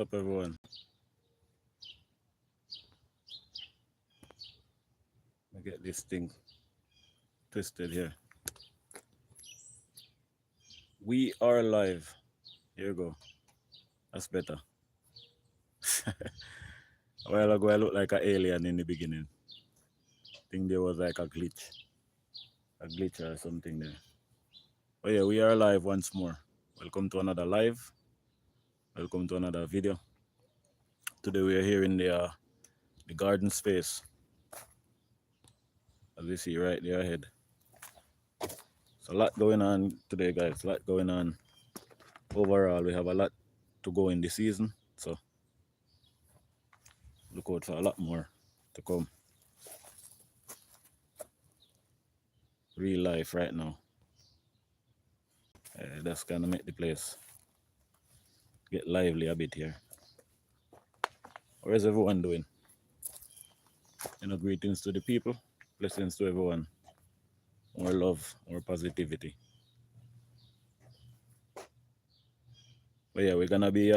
Up everyone. I get this thing twisted here. We are live. Here you go. That's better. A while ago I looked like an alien in the beginning. Think there was like a glitch or something there. But yeah, we are live once more. Welcome to another live. Welcome to another video. Today we are here in the garden space. As you see right there ahead. It's a lot going on today, guys. A lot going on. Overall, we have a lot to go in the season. So look out for a lot more to come. Real life right now. That's gonna make the place get lively a bit here. How is everyone doing? Greetings to the people. Blessings to everyone. More love, more positivity. But yeah, we're gonna be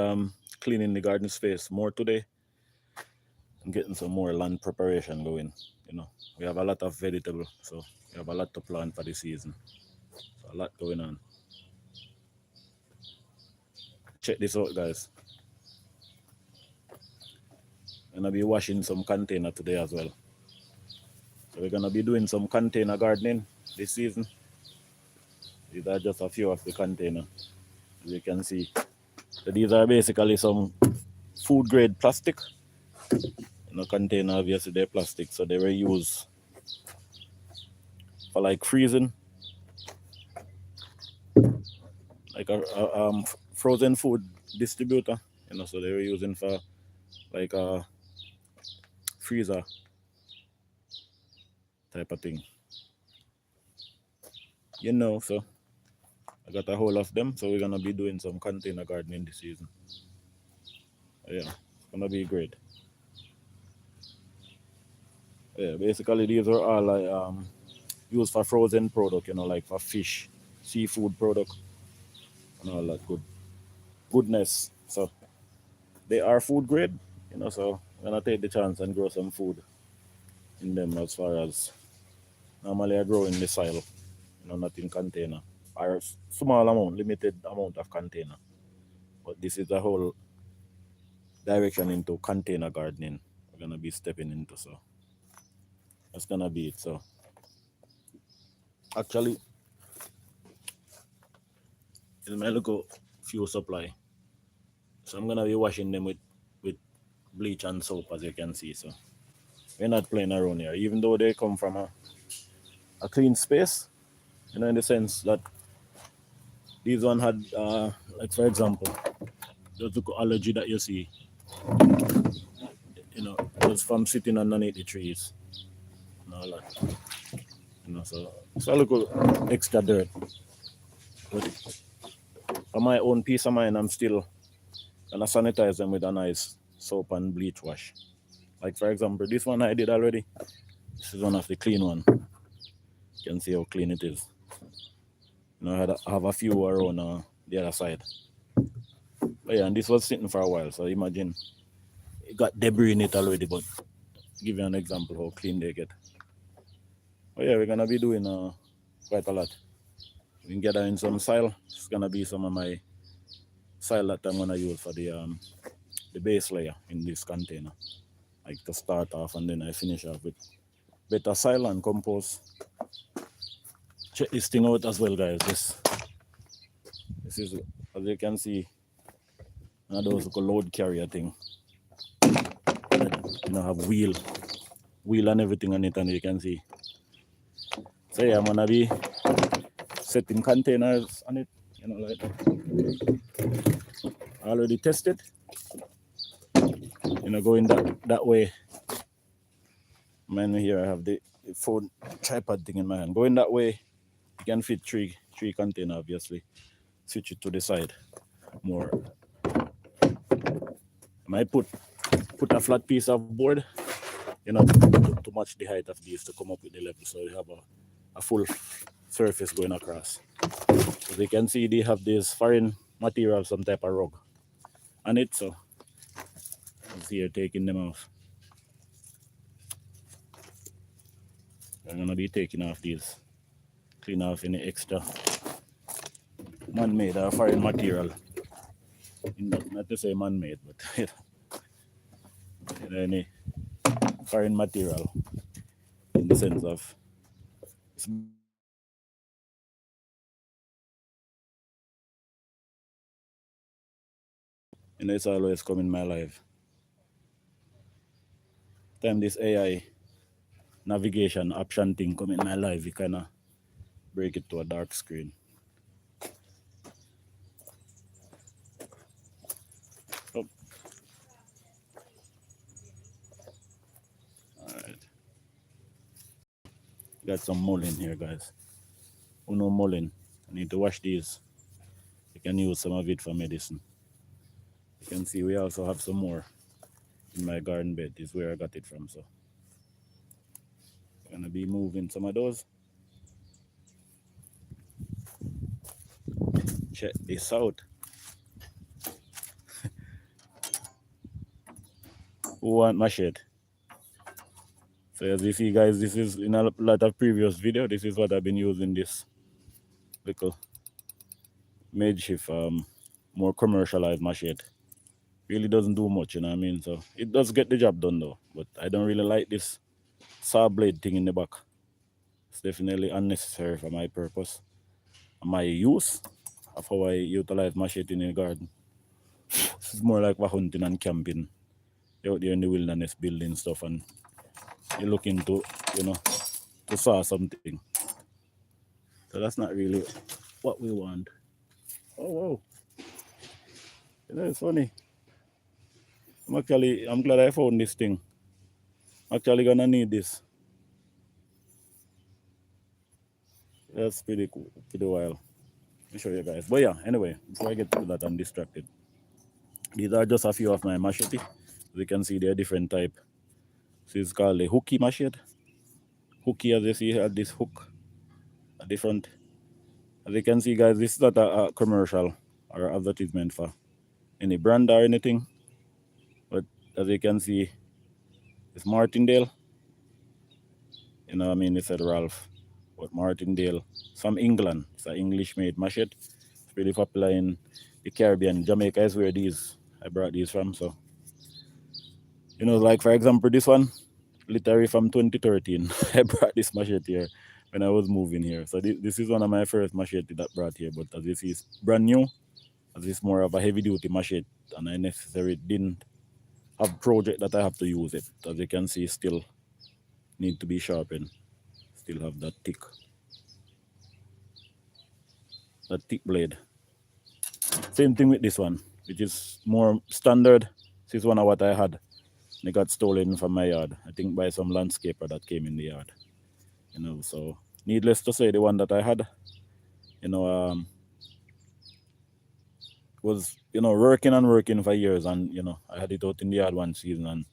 cleaning the garden space more today and getting some more land preparation going. We have a lot of vegetable, so we have a lot to plant for the season. So a lot going on. Check this out, guys. I'm gonna be washing some container today as well. So we're gonna be doing some container gardening this season. These are just a few of the container, as you can see. So these are basically some food grade plastic. Container, obviously they're plastic, so they were used for like freezing, like a frozen food distributor. So they were using for like a freezer type of thing. So I got a whole of them, so we're gonna be doing some container gardening this season. Yeah, it's gonna be great. Yeah, basically these are all like used for frozen product, like for fish, seafood product, and all that goodness. So they are food grade, so I'm gonna take the chance and grow some food in them. As far as normally I grow in the soil, not in container, or small amount, limited amount of container. But this is a whole direction into container gardening we're gonna be stepping into. So that's gonna be it. So actually, it's my local fuel supply. So I'm gonna be washing them with bleach and soap, as you can see. So we're not playing around here, even though they come from a clean space, in the sense that these one had like, for example, the allergy that you see, it was from sitting underneath the trees and all that. So it's a little extra dirt. But for my own peace of mind, I'm still gonna sanitize them with a nice soap and bleach wash. Like, for example, this one I did already. This is one of the clean one. You can see how clean it is. I have a few around the other side. But yeah, and this was sitting for a while, so imagine it got debris in it already, but give you an example how clean they get. But yeah, we're gonna be doing quite a lot. We can gather in some soil. It's gonna be some of my soil that I'm gonna use for the base layer in this container, like to start off, and then I finish off with better soil and compost. Check this thing out as well, guys. This is, as you can see, one of those load carrier thing. Have wheel and everything on it, and you can see. So yeah, I'm gonna be setting containers on it, like that. Already tested. Going that way. Man, here I have the phone tripod thing in my hand. Going that way, you can fit three container, obviously. Switch it to the side more. I might put a flat piece of board, to match the height of these to come up with the level, so you have a full surface going across. As you can see, they have this foreign material, some type of rug on it, so He's here taking them off. I'm gonna be taking off these, clean off any extra man-made or foreign material. Not to say man-made, but any foreign material in the sense of it's always come in my life. Time this AI navigation option thing come in my life, you kinda break it to a dark screen. Oh. Alright. Got some mullein here, guys. Who know mullein? I need to wash these. You can use some of it for medicine. You can see we also have some more in my garden bed. This is where I got it from. So I'm gonna be moving some of those. Check this out. Who want my shade? So as you see, guys, this is in a lot of previous video. This is what I've been using, this little makeshift more commercialized machete. Really doesn't do much, you know what I mean? So it does get the job done though, but I don't really like this saw blade thing in the back. It's definitely unnecessary for my purpose and my use of how I utilize machete in the garden. This is more like for hunting and camping. You're out there in the wilderness building stuff and you're looking to, you know, to saw something. So that's not really what we want. Oh, whoa. You know, it's funny. I'm glad I found this thing. I'm actually gonna need this. That's pretty cool, pretty wild. Let me show you guys. But yeah, anyway, before I get to that, I'm distracted. These are just a few of my machete. As you can see, they're different type. So it's called a hooky machete. Hooky, as you see, had this hook at the front. As you can see, guys, this is not a commercial or advertisement for any brand or anything. But as you can see, it's Martindale. You know what I mean? It said Ralph. But Martindale, from England. It's an English-made machete. It's really popular in the Caribbean. Jamaica is where I brought these from. So, you know, like for example, this one, literally from 2013, I brought this machete here when I was moving here. So this is one of my first machete that brought here. But as you see, it's brand new. As it's more of a heavy-duty machete, and I necessarily didn't have project that I have to use it. As you can see, still need to be sharpened. Still have that thick blade. Same thing with this one, which is more standard. This is one of what I had. They got stolen from my yard, I think by some landscaper that came in the yard. You know, so needless to say, the one that I had, you know, was, you know, working for years, and you know, I had it out in the yard one season, and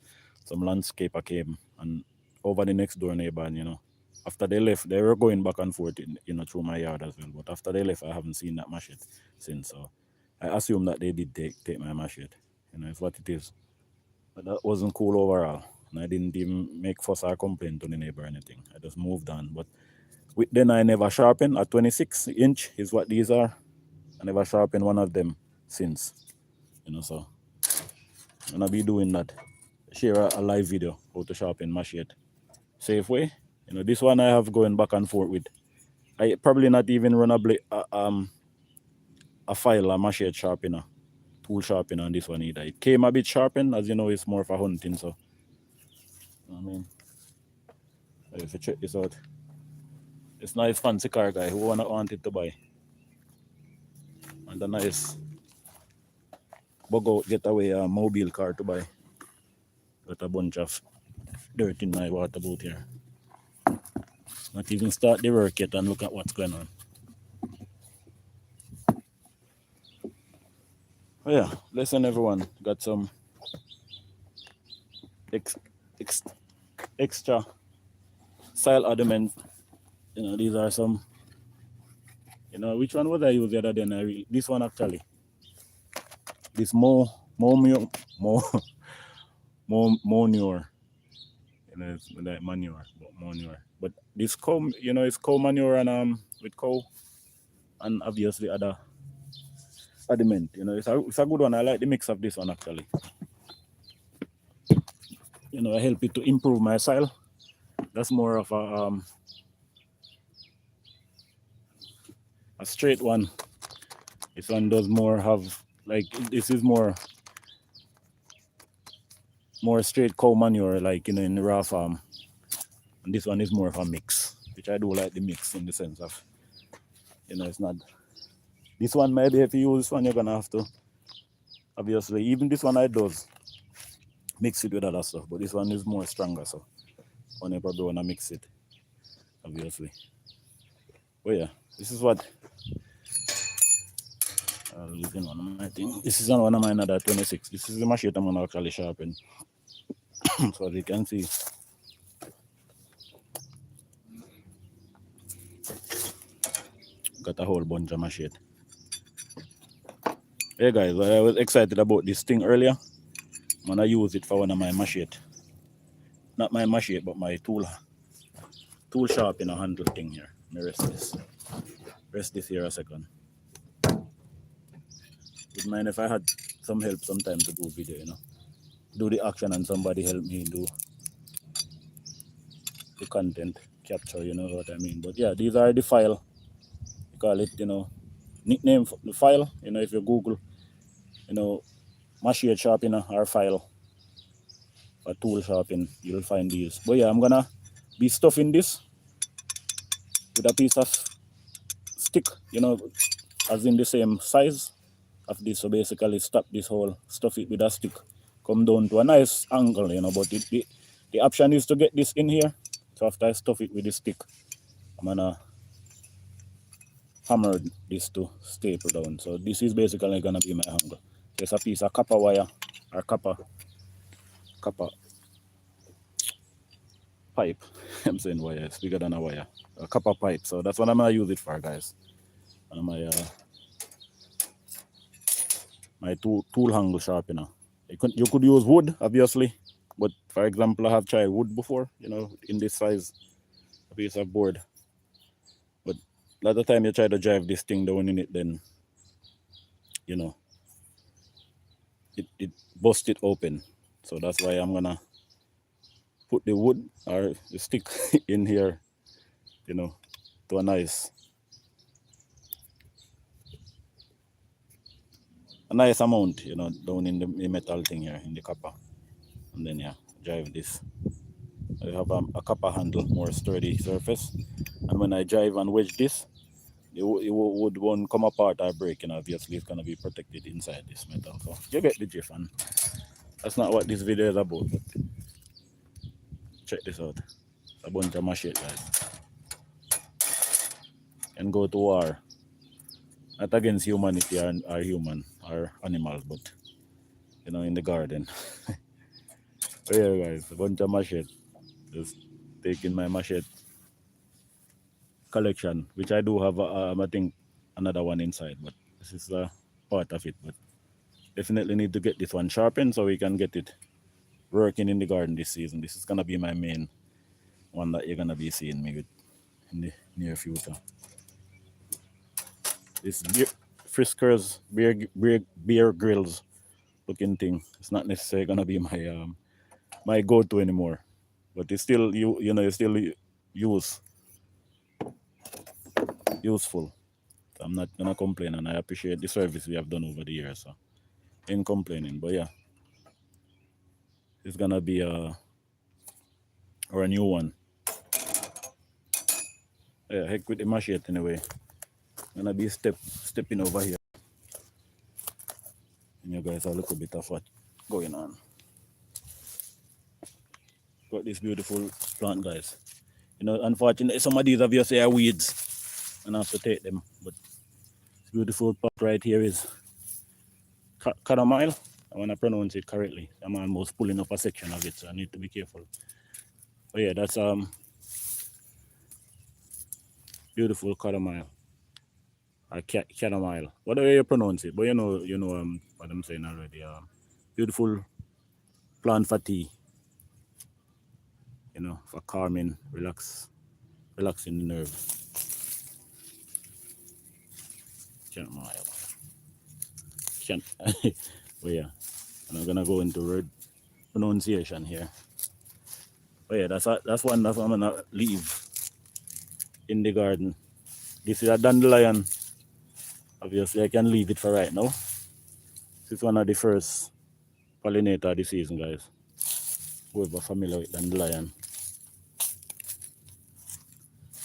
some landscaper came and over the next door neighbor, and you know, after they left, they were going back and forth, you know, through my yard as well. But after they left, I haven't seen that machete since. So I assume that they did take my machete. You know, it's what it is. But that wasn't cool overall. And I didn't even make fuss or complaint to the neighbor or anything. I just moved on. But then I never sharpened. A 26-inch is what these are. I never sharpened one of them since. You know, so I'm gonna be doing that. Share a live video how to sharpen machete safe way. You know, this one I have going back and forth with. I probably not even run a file, a machete sharpener, tool sharpener on this one either. It came a bit sharpened, as you know, it's more for hunting. So, I mean, if you check this out, it's nice fancy car, guy. Who wanted to buy? And a nice bug out getaway mobile car to buy. Got a bunch of dirt in my water boat here. Not even start the work yet and look at what's going on. Oh yeah, listen everyone, got some extra style ornaments. You know, these are some, you know, which one was I use the other day? This one actually. This Mo manure. You know, it's like manure, but manure. But this cow, you know, it's cow manure and with cow and obviously other sediment. You know, it's a good one. I like the mix of this one actually. You know, I help it to improve my soil. That's more of a straight one. This one does more have like this is more straight cow manure, like you know, in the raw farm. And this one is more of a mix, which I do like the mix in the sense of, you know, it's not this one. Maybe if you use this one, you're gonna have to obviously even this one I does mix it with other stuff, but this one is more stronger, so one you probably wanna mix it, obviously. But yeah, this is what I'll use in one of my thing. This is on one of my another 26. This is the machine I'm gonna actually sharpen. So as you can see, got a whole bunch of machete. Hey guys, I was excited about this thing earlier. I'm gonna use it for one of my machete. Not my machete, but my tool sharpener handle thing here. Let me rest this here a second. Would mind if I had some help sometime to do video, you know. Do the action and somebody help me do the content capture, you know what I mean. But yeah, these are the file. You call it, you know, nickname for the file. You know, if you Google, you know, machete sharpener or file or tool sharpen, you'll find these. But yeah, I'm gonna be stuffing this with a piece of stick, you know, as in the same size of this. So basically stop this whole stuff it with a stick, come down to a nice angle, you know. But the option is to get this in here. So after I stuff it with the stick, I'm gonna hammer this to staple down. So this is basically gonna be my angle. There's a piece of copper wire or copper pipe. I'm saying wire, it's bigger than a wire. A copper pipe. So that's what I'm gonna use it for, guys. And my tool handle sharpener. You could use wood, obviously, but for example, I have tried wood before, you know, in this size, a piece of board. But a lot of time you try to drive this thing down in it, then, you know, it busts it open. So that's why I'm gonna put the wood or the stick in here, you know, to a nice amount, you know, down in the metal thing here, in the copper. And then yeah, drive this. I have a copper handle, more sturdy surface. And when I drive and wedge this, it would won't come apart or break, you know. Obviously it's gonna be protected inside this metal. So you get the drift, and that's not what this video is about, but check this out. It's a bunch of machete, guys. And go to war. Not against humanity or human or animals, but you know, in the garden. So yeah guys, a bunch of machete. Just taking my machete collection, which I do have I think another one inside, but this is a part of it. But definitely need to get this one sharpened so we can get it working in the garden this season. This is gonna be my main one that you're gonna be seeing me with in the near future. This Friskers beer grills looking thing. It's not necessarily gonna be my my go-to anymore, but it's still you know, it's still useful. So I'm not gonna complain, and I appreciate the service we have done over the years. So ain't complaining, but yeah, it's gonna be a new one. Yeah, heck with the machete anyway. Gonna be stepping over here. And you guys have a little bit of what going on. Got this beautiful plant, guys. You know, unfortunately, some of these obviously are weeds, and I have to take them. But this beautiful plant right here is caramel. I want to pronounce it correctly. I'm almost pulling up a section of it, so I need to be careful. But yeah, that's beautiful caramel. Caramel. Whatever you pronounce it, but you know what I'm saying already. Beautiful plant for tea, for calming, relaxing the nerve. Can't. But yeah, and I'm gonna go into word pronunciation here. But yeah, that's one I'm gonna leave in the garden. This is a dandelion. Obviously, I can leave it for right now. This is one of the first pollinator of the season, guys. Whoever familiar with dandelion.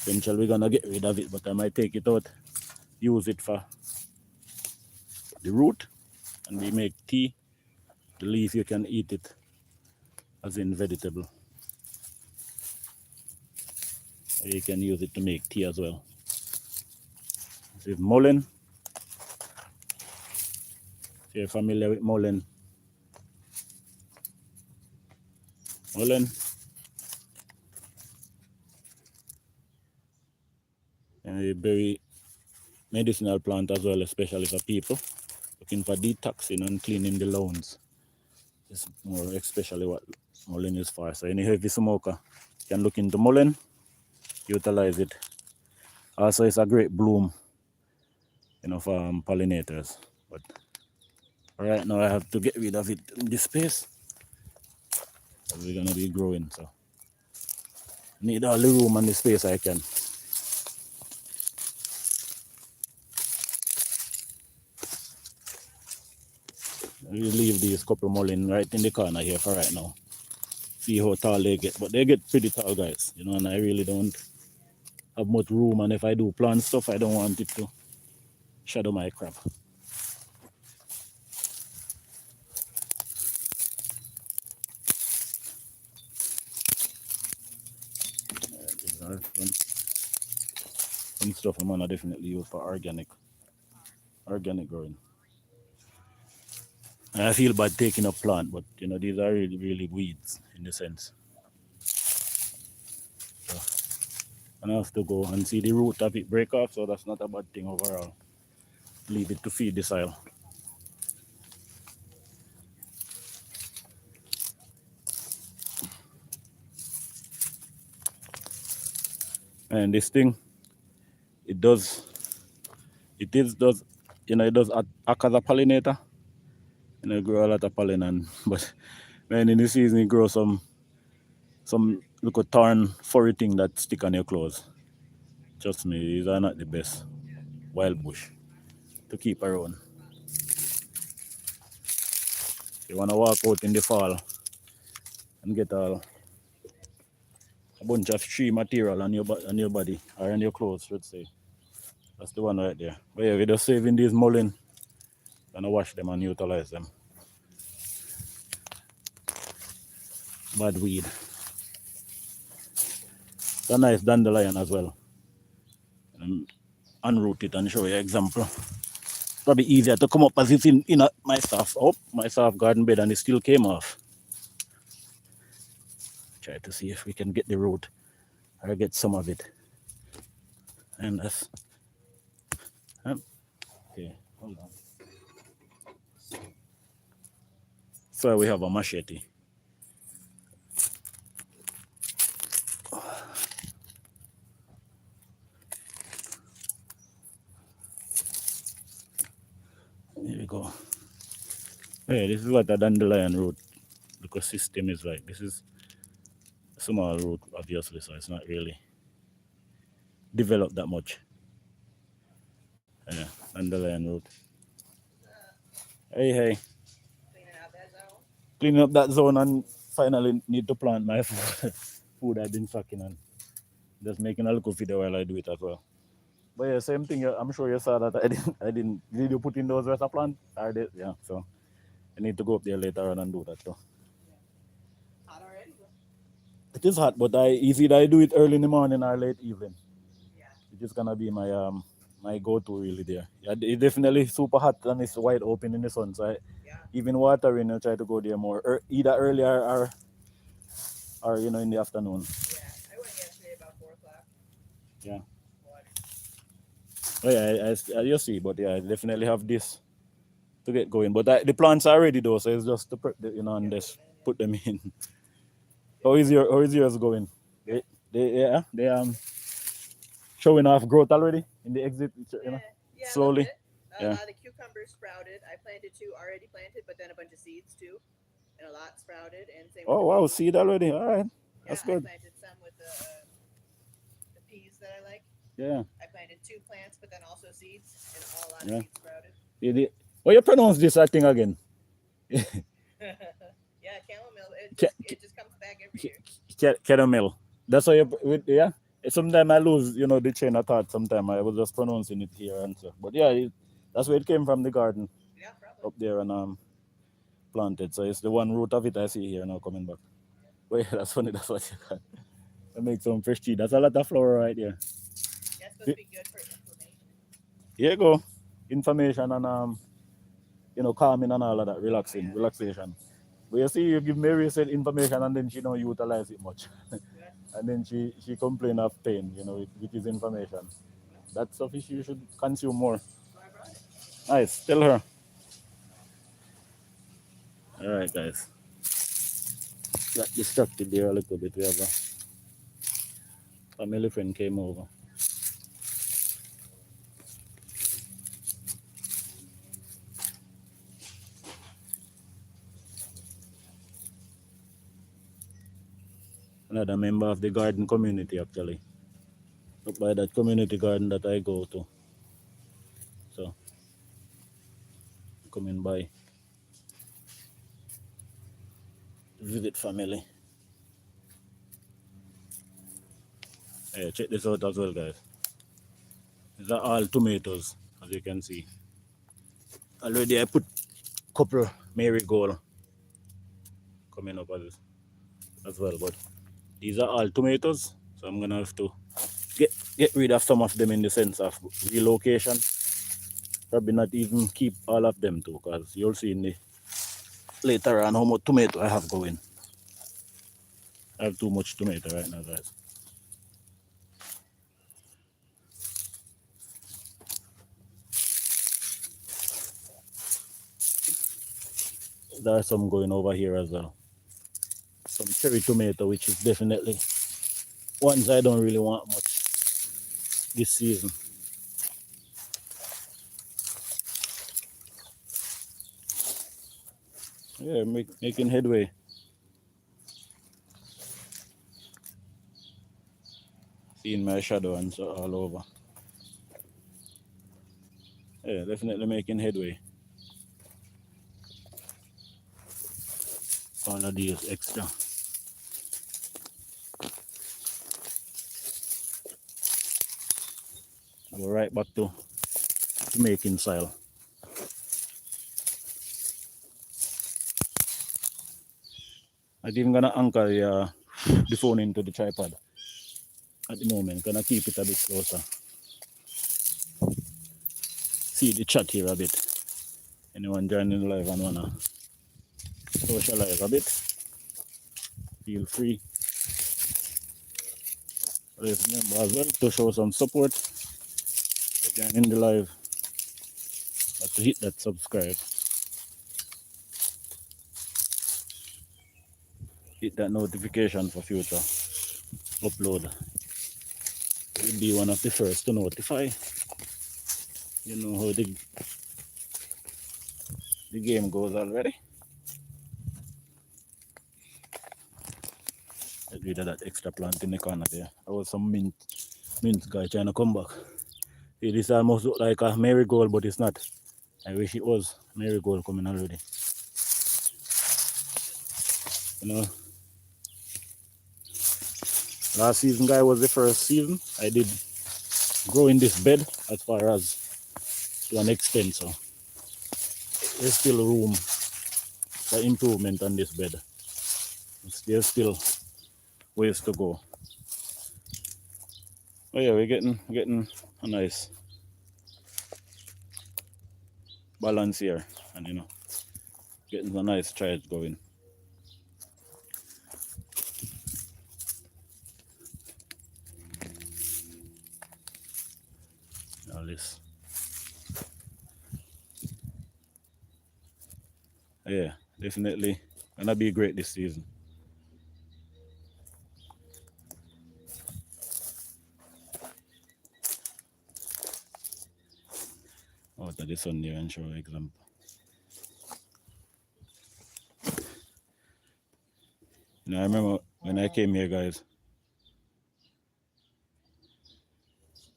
Eventually, we're gonna get rid of it, but I might take it out, use it for the root, and we make tea. The leaf, you can eat it as in vegetable. You can use it to make tea as well. This is mullein. If you're familiar with mullein. Mullein. And a very medicinal plant as well, especially for people looking for detoxing and cleaning the lungs. It's more especially what mullein is for. So any heavy smoker can look into mullein, utilize it. Also, it's a great bloom, for pollinators. But right now I have to get rid of it in this space. We're gonna be growing, so need all the room and the space I can. We leave these couple mullein right in the corner here for right now. See how tall they get, but they get pretty tall, guys. And I really don't have much room, and if I do plant stuff, I don't want it to shadow my crop. These are some stuff I'm gonna definitely use for organic growing. And I feel bad taking a plant, but these are really, really weeds in a sense. So, and I have to go and see the root of it break off, so that's not a bad thing overall. Leave it to feed the soil. And this thing, it does act as a pollinator. Grow a lot of pollen, but when in the season it grows some little thorn furry thing that stick on your clothes. Trust me, these are not the best wild bush to keep around. You wanna walk out in the fall and get a bunch of tree material on your body or on your clothes, let's say. That's the one right there. But yeah, we're just saving these mullein. Gonna wash them and utilize them. Bad weed. It's a nice dandelion as well. Unroot it and show you an example. Probably easier to come up as it's in my soft garden bed, and it still came off. Try to see if we can get the root or get some of it. And that's okay. Hold on. So we have a machete. Here we go. Hey, this is what a dandelion root ecosystem is like. This is a small root, obviously, so it's not really developed that much. Yeah, dandelion root. Hey. Cleaning up that zone and finally need to plant my food I've been fucking on. Just making a little video while I do it as well. But yeah, same thing. I'm sure you saw that I didn't. Did you put in those rest of plant? I did. Yeah. So I need to go up there later on and do that too. Hot already? It is hot, but either I do it early in the morning or late evening. Yeah. It's just gonna be my go-to really there. Yeah, it's definitely super hot and it's wide open in the sun. So even watering, I try to go there more, either earlier or in the afternoon. Yeah, I went yesterday about 4 o'clock. Yeah. Oh yeah, you see, but yeah, I definitely have this to get going. But the plants are ready though, so it's just to prep and this. put them in. How is yours going? They showing off growth already in the exit, you know, Yeah, a little slowly. bit. A Yeah. lot of the cucumbers sprouted. I planted two already planted, but then a bunch of seeds too, and a lot sprouted. And same with Oh the wow, peas. seed already. All right, Yeah, that's I good. planted some with the peas that I like. Yeah, I planted two plants, but then also seeds, and a lot of yeah. seeds sprouted. How you pronounce this thing again? Yeah, chamomile. It Ca- just it just comes back every year. Caramel. That's how yeah. Sometimes I lose, the train of thought. Sometimes I was just pronouncing it here and so. But yeah, that's where it came from the garden Yeah, probably. up there and planted. So it's the one root of it I see here now coming back. But yeah, that's funny. That's what you got. I make some fresh tea. That's a lot of flour right there. Yeah, it's supposed Y- to be good for inflammation. Here you go. Information and calming and all of that, Oh relaxing, yeah, relaxation. But you see, you give Mary said information and then she don't utilize it much. yeah, And then she complain of pain, which is information. yeah. That stuff you should consume more. That's why I brought it. Nice. Tell her. All right, guys. Got distracted there a little bit. We have a family friend came over. Another member of the garden community, actually. Up by that community garden that I go to. So, coming by, visit family. Hey, check this out as well, guys. These are all tomatoes, as you can see. Already I put couple marigold coming up as well, but these are all tomatoes, so I'm gonna have to get rid of some of them in the sense of relocation. Probably not even keep all of them too, because you'll see in the later on how much tomato I have going. I have too much tomato right now, guys. There are some going over here as well. Some cherry tomato, which is definitely ones I don't really want much this season. Yeah, making headway. Seeing my shadow and so all over. Yeah, definitely making headway. All of these extra. Go right back to making soil. I'm even gonna anchor the phone into the tripod at the moment. Gonna keep it a bit closer. See the chat here a bit. Anyone joining the live and wanna socialize a bit? Feel free. Please remember as well to show some support. Again in the live, but to hit that subscribe, hit that notification for future upload. You'll be one of the first to notify. You know how the game goes already. Get rid of that extra plant in the corner there. I was some mint guy trying to come back. See, this almost look like a marigold, but it's not. I wish it was marigold coming already. You know, last season, guy, was the first season I did grow in this bed as far as to an extent. So there's still room for improvement on this bed. There's still ways to go. Oh yeah, we're getting a nice balance here, and getting a nice charge going. All this, yeah, definitely Gonna be great this season. Out of the sun there and show example. I remember when I came here, guys.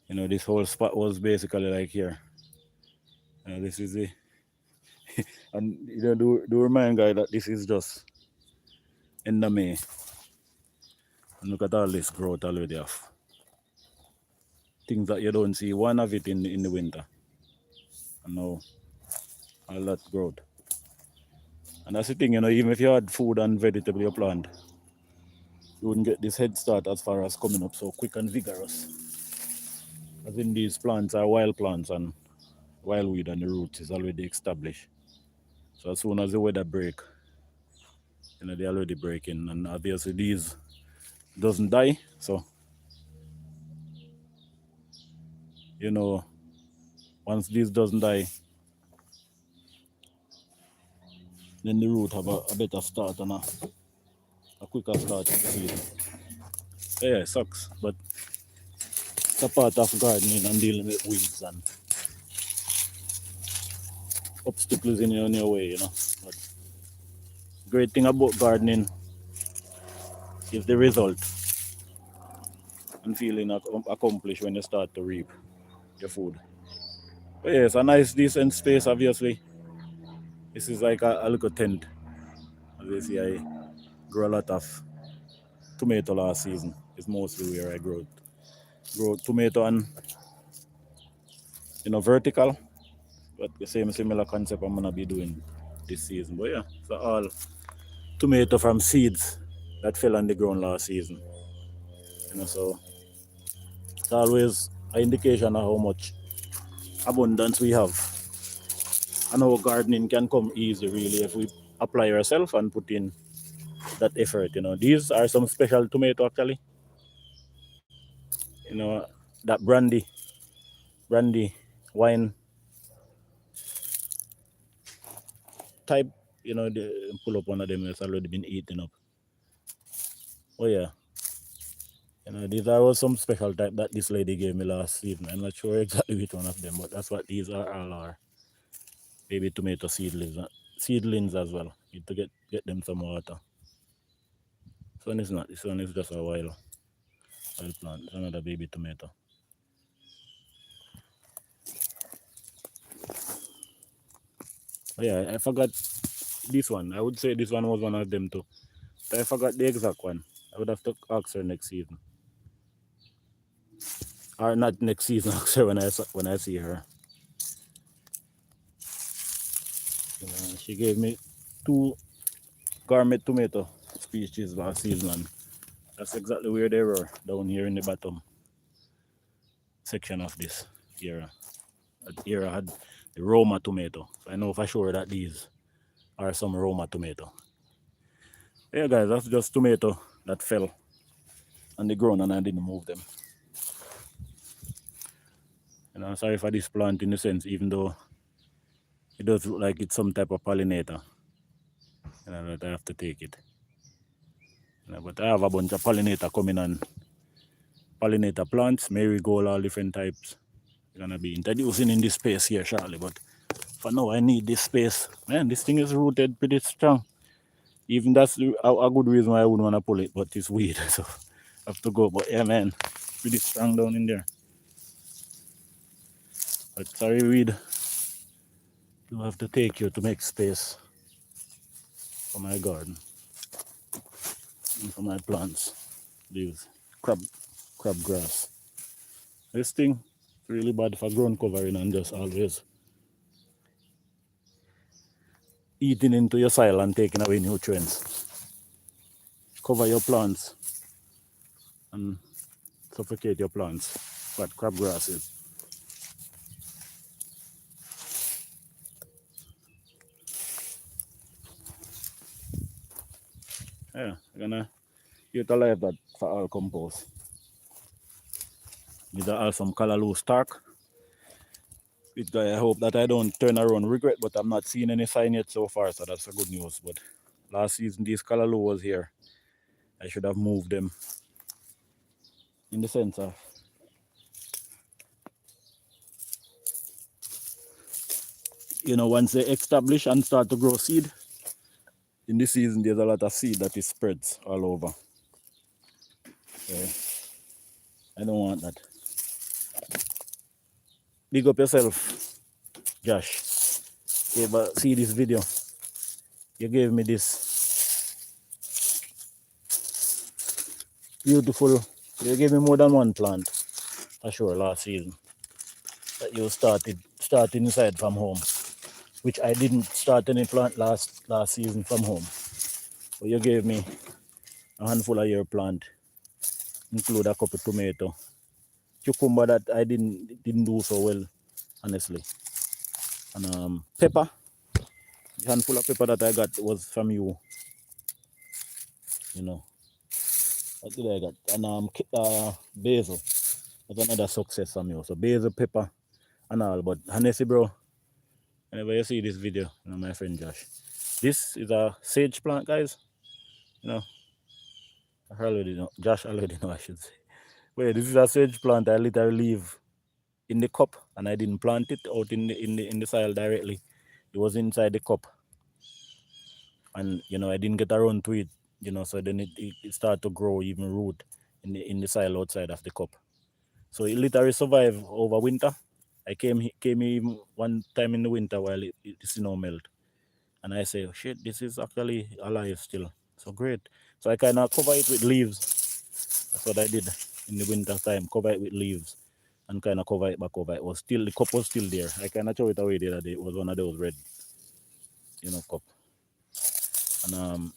This whole spot was basically like here. This is it. And do remind guys that this is just end of May. And look at all this growth already off. Things that you don't see, one of it in the winter. And now all that growth. And that's the thing, even if you had food and vegetable you plant, you wouldn't get this head start as far as coming up so quick and vigorous. As in these plants are wild plants and wild weed and the roots is already established. So as soon as the weather break, they already breaking, and obviously these doesn't die. So once these doesn't die, then the root have a better start and a quicker start to the season. Yeah, it sucks, but it's a part of gardening and dealing with weeds and obstacles in your way, But great thing about gardening is the result and feeling accomplished when you start to reap your food. But yeah, it's a nice, decent space, obviously. This is like a little tent. As you see, I grew a lot of tomato last season. It's mostly where I grow tomato and vertical. But the same similar concept I'm gonna be doing this season. But yeah, so all tomato from seeds that fell on the ground last season. So it's always an indication of how much abundance we have. And how gardening can come easy really if we apply ourselves and put in that effort. These are some special tomato actually. That brandy wine type, they pull up one of them that's already been eaten up. Oh yeah. These are all some special type that this lady gave me last season. I'm not sure exactly which one of them, but that's what these all are. Baby tomato seedlings as well. Need to get them some water. This one is not. This one is just a wild plant. It's another baby tomato. Oh yeah, I forgot this one. I would say this one was one of them too. But I forgot the exact one. I would have to ask her next season. Or not next season, ask her when I see her. She gave me 2 gourmet tomato species last season, and that's exactly where they were, down here in the bottom section of this era. That era had the Roma tomato. So I know for sure that these are some Roma tomato. Yeah guys, that's just tomato that fell on the ground and I didn't move them. Sorry for this plant in a sense, even though it does look like it's some type of pollinator. That I have to take it. But I have a bunch of pollinator coming on. Pollinator plants, marigold, all different types. I'm gonna be introducing in this space here shortly, but for now I need this space. Man, this thing is rooted pretty strong. Even that's a good reason why I wouldn't want to pull it, but it's weird, so I have to go. But yeah, man, pretty strong down in there. But sorry, weed. I have to take you to make space for my garden and for my plants. These crab grass. This thing is really bad for ground covering and just always eating into your soil and taking away nutrients. Cover your plants and suffocate your plants. What crabgrass is. Yeah, I'm gonna utilize that for all compost. These are all some Callaloo Stark. Which I hope that I don't turn around regret, but I'm not seeing any sign yet so far, so that's a good news. But Last season, these Kalaloo was here. I should have moved them in the sense of, you know, once they establish and start to grow seed, in this season, there's a lot of seed that is spreads all over. So I don't want that. Big up yourself, Josh. Okay, but see this video. You gave me this beautiful, you gave me more than one plant, for sure, last season. That you started inside from home, which I didn't start any plant last season from home. But you gave me a handful of your plant, include a couple tomato, cucumber that I didn't do so well, honestly, and pepper. The handful of pepper that I got was from you. You know, what did I get? And basil. That's another success from you. So basil, pepper, and all. But honestly, bro, whenever you see this video, you know, my friend Josh, this is a sage plant, guys. You know, I already know. Josh already know, I should say. Wait, this is a sage plant I literally leave in the cup, and I didn't plant it out in the soil directly. It was inside the cup, and you know, I didn't get around to it. You know, so then it started to grow, even root in the soil outside of the cup. So it literally survived over winter. I came even one time in the winter while the snow melt, and I say, oh, shit, this is actually alive still. So great. So I kind of cover it with leaves. That's what I did in the winter time. Cover it with leaves and kind of cover it back over. It was still, the cup was still there. I kind of threw it away the other day. It was one of those red, you know, cup. And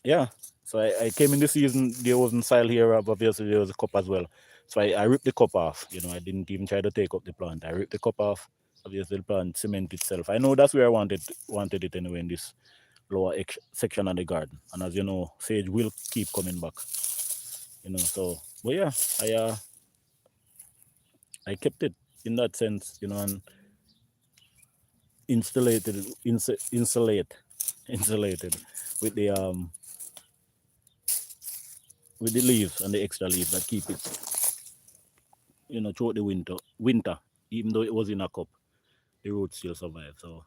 yeah, so I came in the season, there wasn't soil here, obviously there was a cup as well. So I ripped the cup off, you know, I didn't even try to take up the plant. I ripped the cup off, obviously the plant cement itself. I know that's where I wanted it anyway, in this lower section of the garden. And as you know, sage will keep coming back, you know, so, but yeah, I kept it in that sense, you know, and insulated with the leaves and the extra leaves that keep it, you know, throughout the winter, even though it was in a cup, the roots still survive. So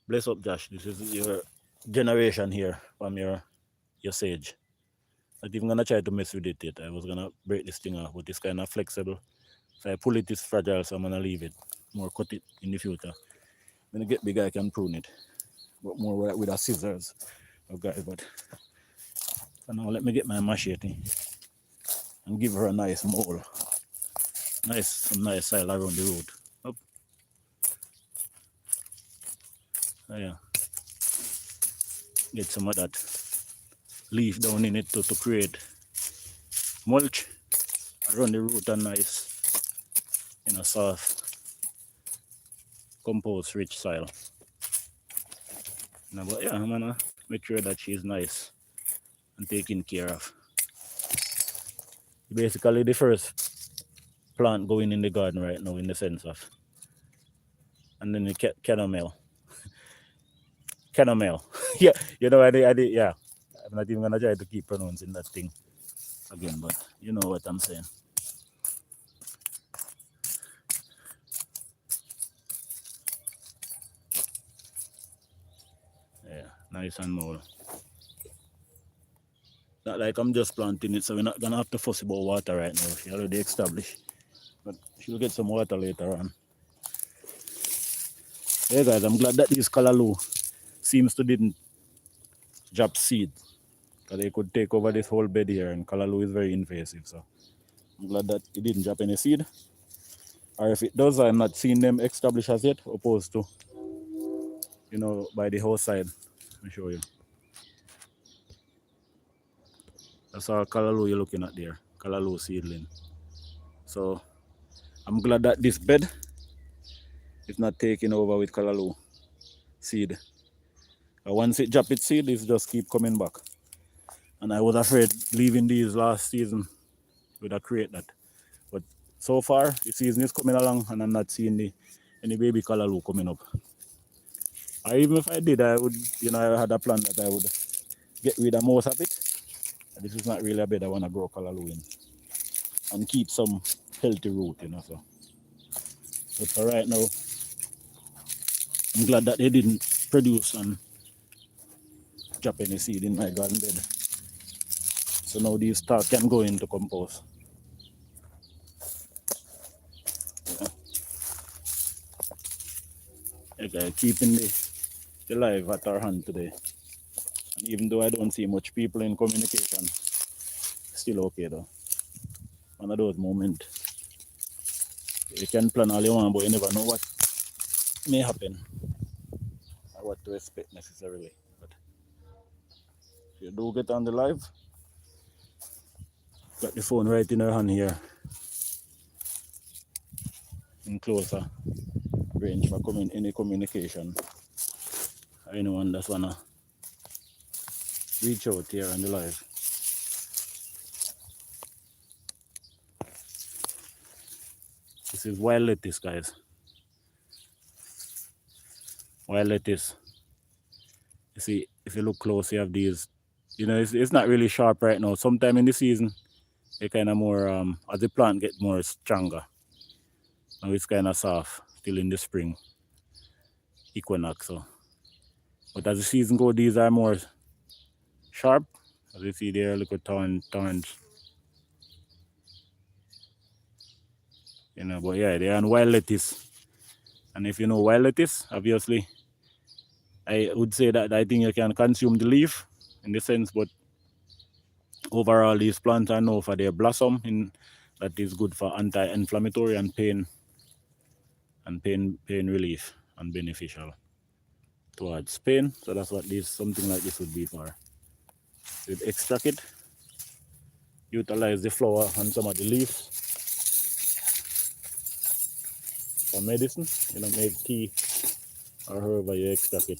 bless up, Josh. This is your generation here from your sage. Not even gonna try to mess with it yet. I was gonna break this thing off, but it's kind of flexible. If I pull it, it's fragile, so I'm gonna leave it. More cut it in the future. When I get big, I can prune it, but more with a scissors. Okay, but for now, let me get my machete and give her a nice mole. Some nice soil around the root. Up. Oh, yeah. Get some of that leaf down in it to create mulch around the root and nice, you know, soft, compost rich soil. Now, but yeah, I'm gonna make sure that she's nice and taken care of. Basically the first plant going in the garden right now, in the sense of, and then the chamomile. Yeah, you know, I did, yeah. I'm not even gonna try to keep pronouncing that thing again, but you know what I'm saying. Yeah, nice and mole. Not like I'm just planting it, so we're not gonna have to fuss about water right now. She already established, but she'll get some water later on. Hey guys, I'm glad that this Kalaloo seems to didn't drop seed, because they could take over this whole bed here, and Kalaloo is very invasive. So I'm glad that it didn't drop any seed. Or if it does, I'm not seeing them establish as yet, opposed to, you know, by the house side. Let me show you. That's our Kalaloo you're looking at there, Kalaloo seedling. So I'm glad that this bed is not taking over with Kalaloo seed. Once it drop its seed, it just keep coming back. And I was afraid leaving these last season would have created that. But so far, the season is coming along and I'm not seeing any baby Kalaloo coming up. Or even if I did, I would, you know, I had a plan that I would get rid of most of it. This is not really a bed I want to grow callaloo in. And keep some healthy root, you know. So, but for right now, I'm glad that they didn't produce and drop any seed in my garden bed. So now these stalks can go into compost. Okay, keeping the live at our hand today. And even though I don't see much people in communication, still okay though. One of those moments. You can plan all you want, but you never know what may happen or what to expect necessarily. But if you do get on the live, got the phone right in our hand here in closer range for any communication. Or anyone that's wanna reach out here on the live. This is wild lettuce, guys. Wild lettuce. You see, if you look close, you have these. You know, it's not really sharp right now. Sometime in the season, they kind of more as the plant get more stronger. Now it's kind of soft still in the spring equinox. So, but as the season goes, these are more sharp. As you see there, look at thorns. You know, but yeah, they're on wild lettuce. And if you know wild lettuce, obviously, I would say that I think you can consume the leaf in the sense, but overall, these plants are known for their blossom, that is good for anti-inflammatory and pain relief and beneficial towards pain. So that's what something like this would be for. You'd extract it, utilize the flower and some of the leaves for medicine, you know, make tea or however you extract it.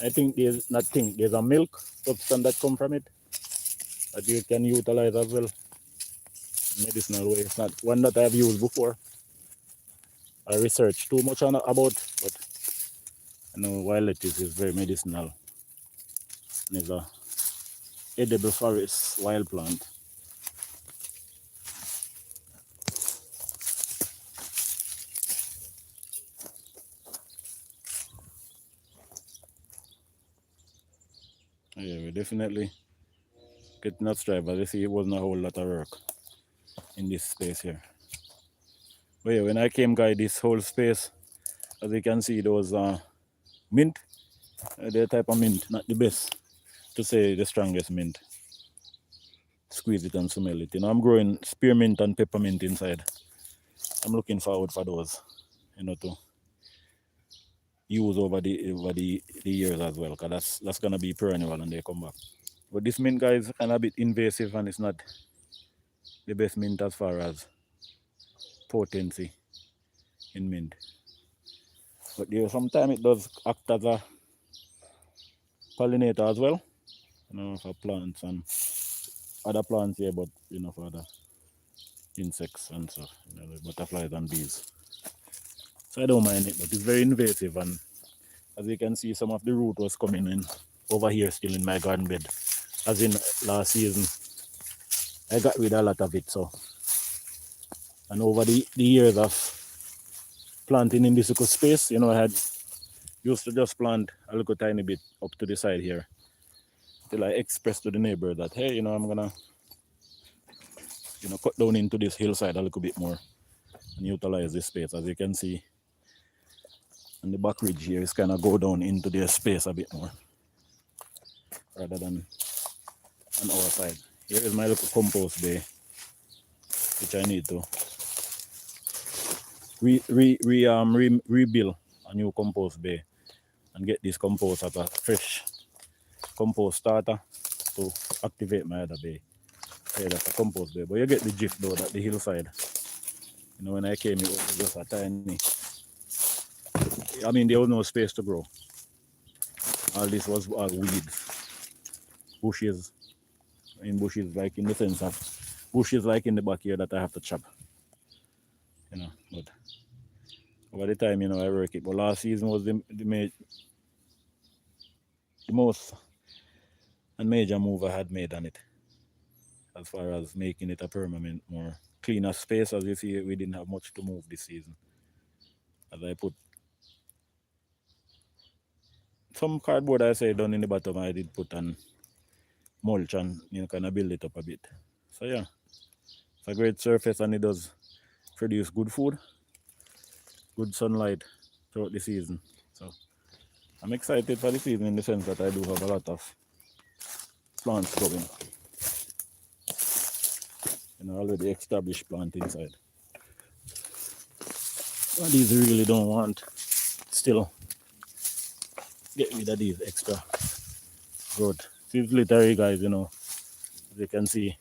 I think there's a milk substance that come from it that you can utilize as well in medicinal way. It's not one that I've used before. I researched too much about, but I know wild lettuce is very medicinal. And it's a edible forest wild plant. Yeah, we definitely getting that stripe. As you see, it wasn't a whole lot of work in this space here. But yeah, when I came, guys, this whole space, as you can see, there was mint. The type of mint, not the best, to say the strongest mint. Squeeze it and smell it. You know, I'm growing spearmint and peppermint inside. I'm looking forward for those, you know, to use over the years as well, because that's gonna be perennial and they come back. But this mint, guys, is kind of a bit invasive and it's not the best mint as far as potency in mint. But there sometimes it does act as a pollinator as well, you know, for plants and other plants here, but you know, for other insects and stuff, you know, the butterflies and bees. So I don't mind it, but it's very invasive, and as you can see, some of the root was coming in over here still in my garden bed. As in last season, I got rid of a lot of it. So, and over the years of planting in this little space, you know, I had used to just plant a little tiny bit up to the side here, till I expressed to the neighbor that, hey, you know, I'm gonna, you know, cut down into this hillside a little bit more and utilize this space. As you can see, on the back ridge here is kind of go down into their space a bit more, rather than on our side. Here is my little compost bay, which I need to rebuild a new compost bay and get this compost as a fresh compost starter to activate my other bay. Yeah, that's a compost bay. But you get the gist though that the hillside, you know, when I came, it was just a tiny, I mean, there was no space to grow. All this was all weeds, bushes, bushes like in the sense of bushes like in the back here that I have to chop, you know. But over the time, you know, I work it. But last season was the most and major move I had made on it as far as making it a permanent, more cleaner space. As you see, we didn't have much to move this season. As I put some cardboard, I say, down in the bottom, I did put on mulch and kind of build it up a bit. So yeah, it's a great surface and it does produce good food, good sunlight throughout the season. So I'm excited for the season in the sense that I do have a lot of plants going. Already established plant inside. But these really don't want. Still get rid of these extra growth. These literary guys, as you can see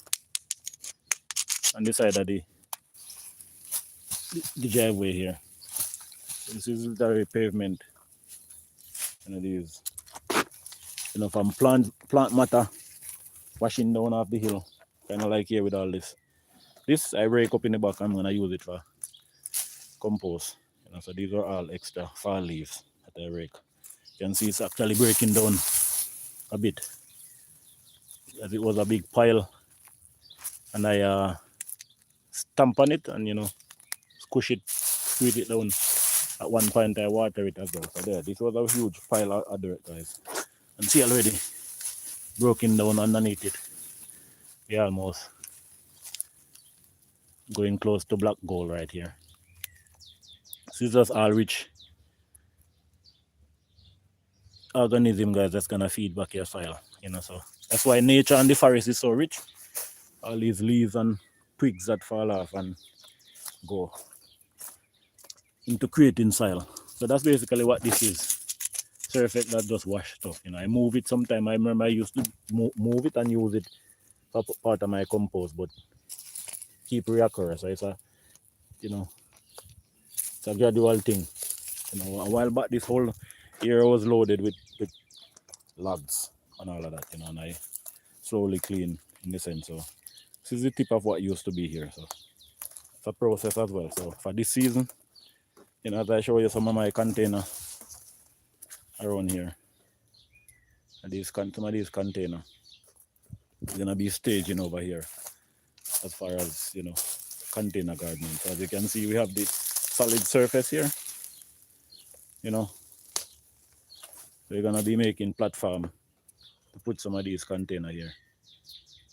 on the side of the driveway here. This is literary pavement. These, from plant matter washing down off the hill. Kind of like here with all this. This I break up in the back. I'm gonna use it for compost. So these are all extra fall leaves that I rake. You can see it's actually breaking down a bit, as it was a big pile, and I stamp on it and squish it, squeeze it down. At one point I water it as well. So there, this was a huge pile of dirt, guys. And see already broken down underneath it. We almost going close to black gold right here. This is just all rich organism, guys, that's gonna feed back your soil. So that's why nature and the forest is so rich. All these leaves and twigs that fall off and go into creating soil. So that's basically what this is. Surface that just washed up. I move it sometime. I remember I used to move it and use it for part of my compost, but keep reoccur. So it's a it's a gradual thing. A while back this whole area was loaded with logs and all of that, and I slowly clean in the sense. So this is the tip of what used to be here. So it's a process as well. So for this season, as I show you some of my container around here, and some of these container is gonna be staging over here as far as container gardening. So as you can see, we have the solid surface here. We're gonna be making platform to put some of these container here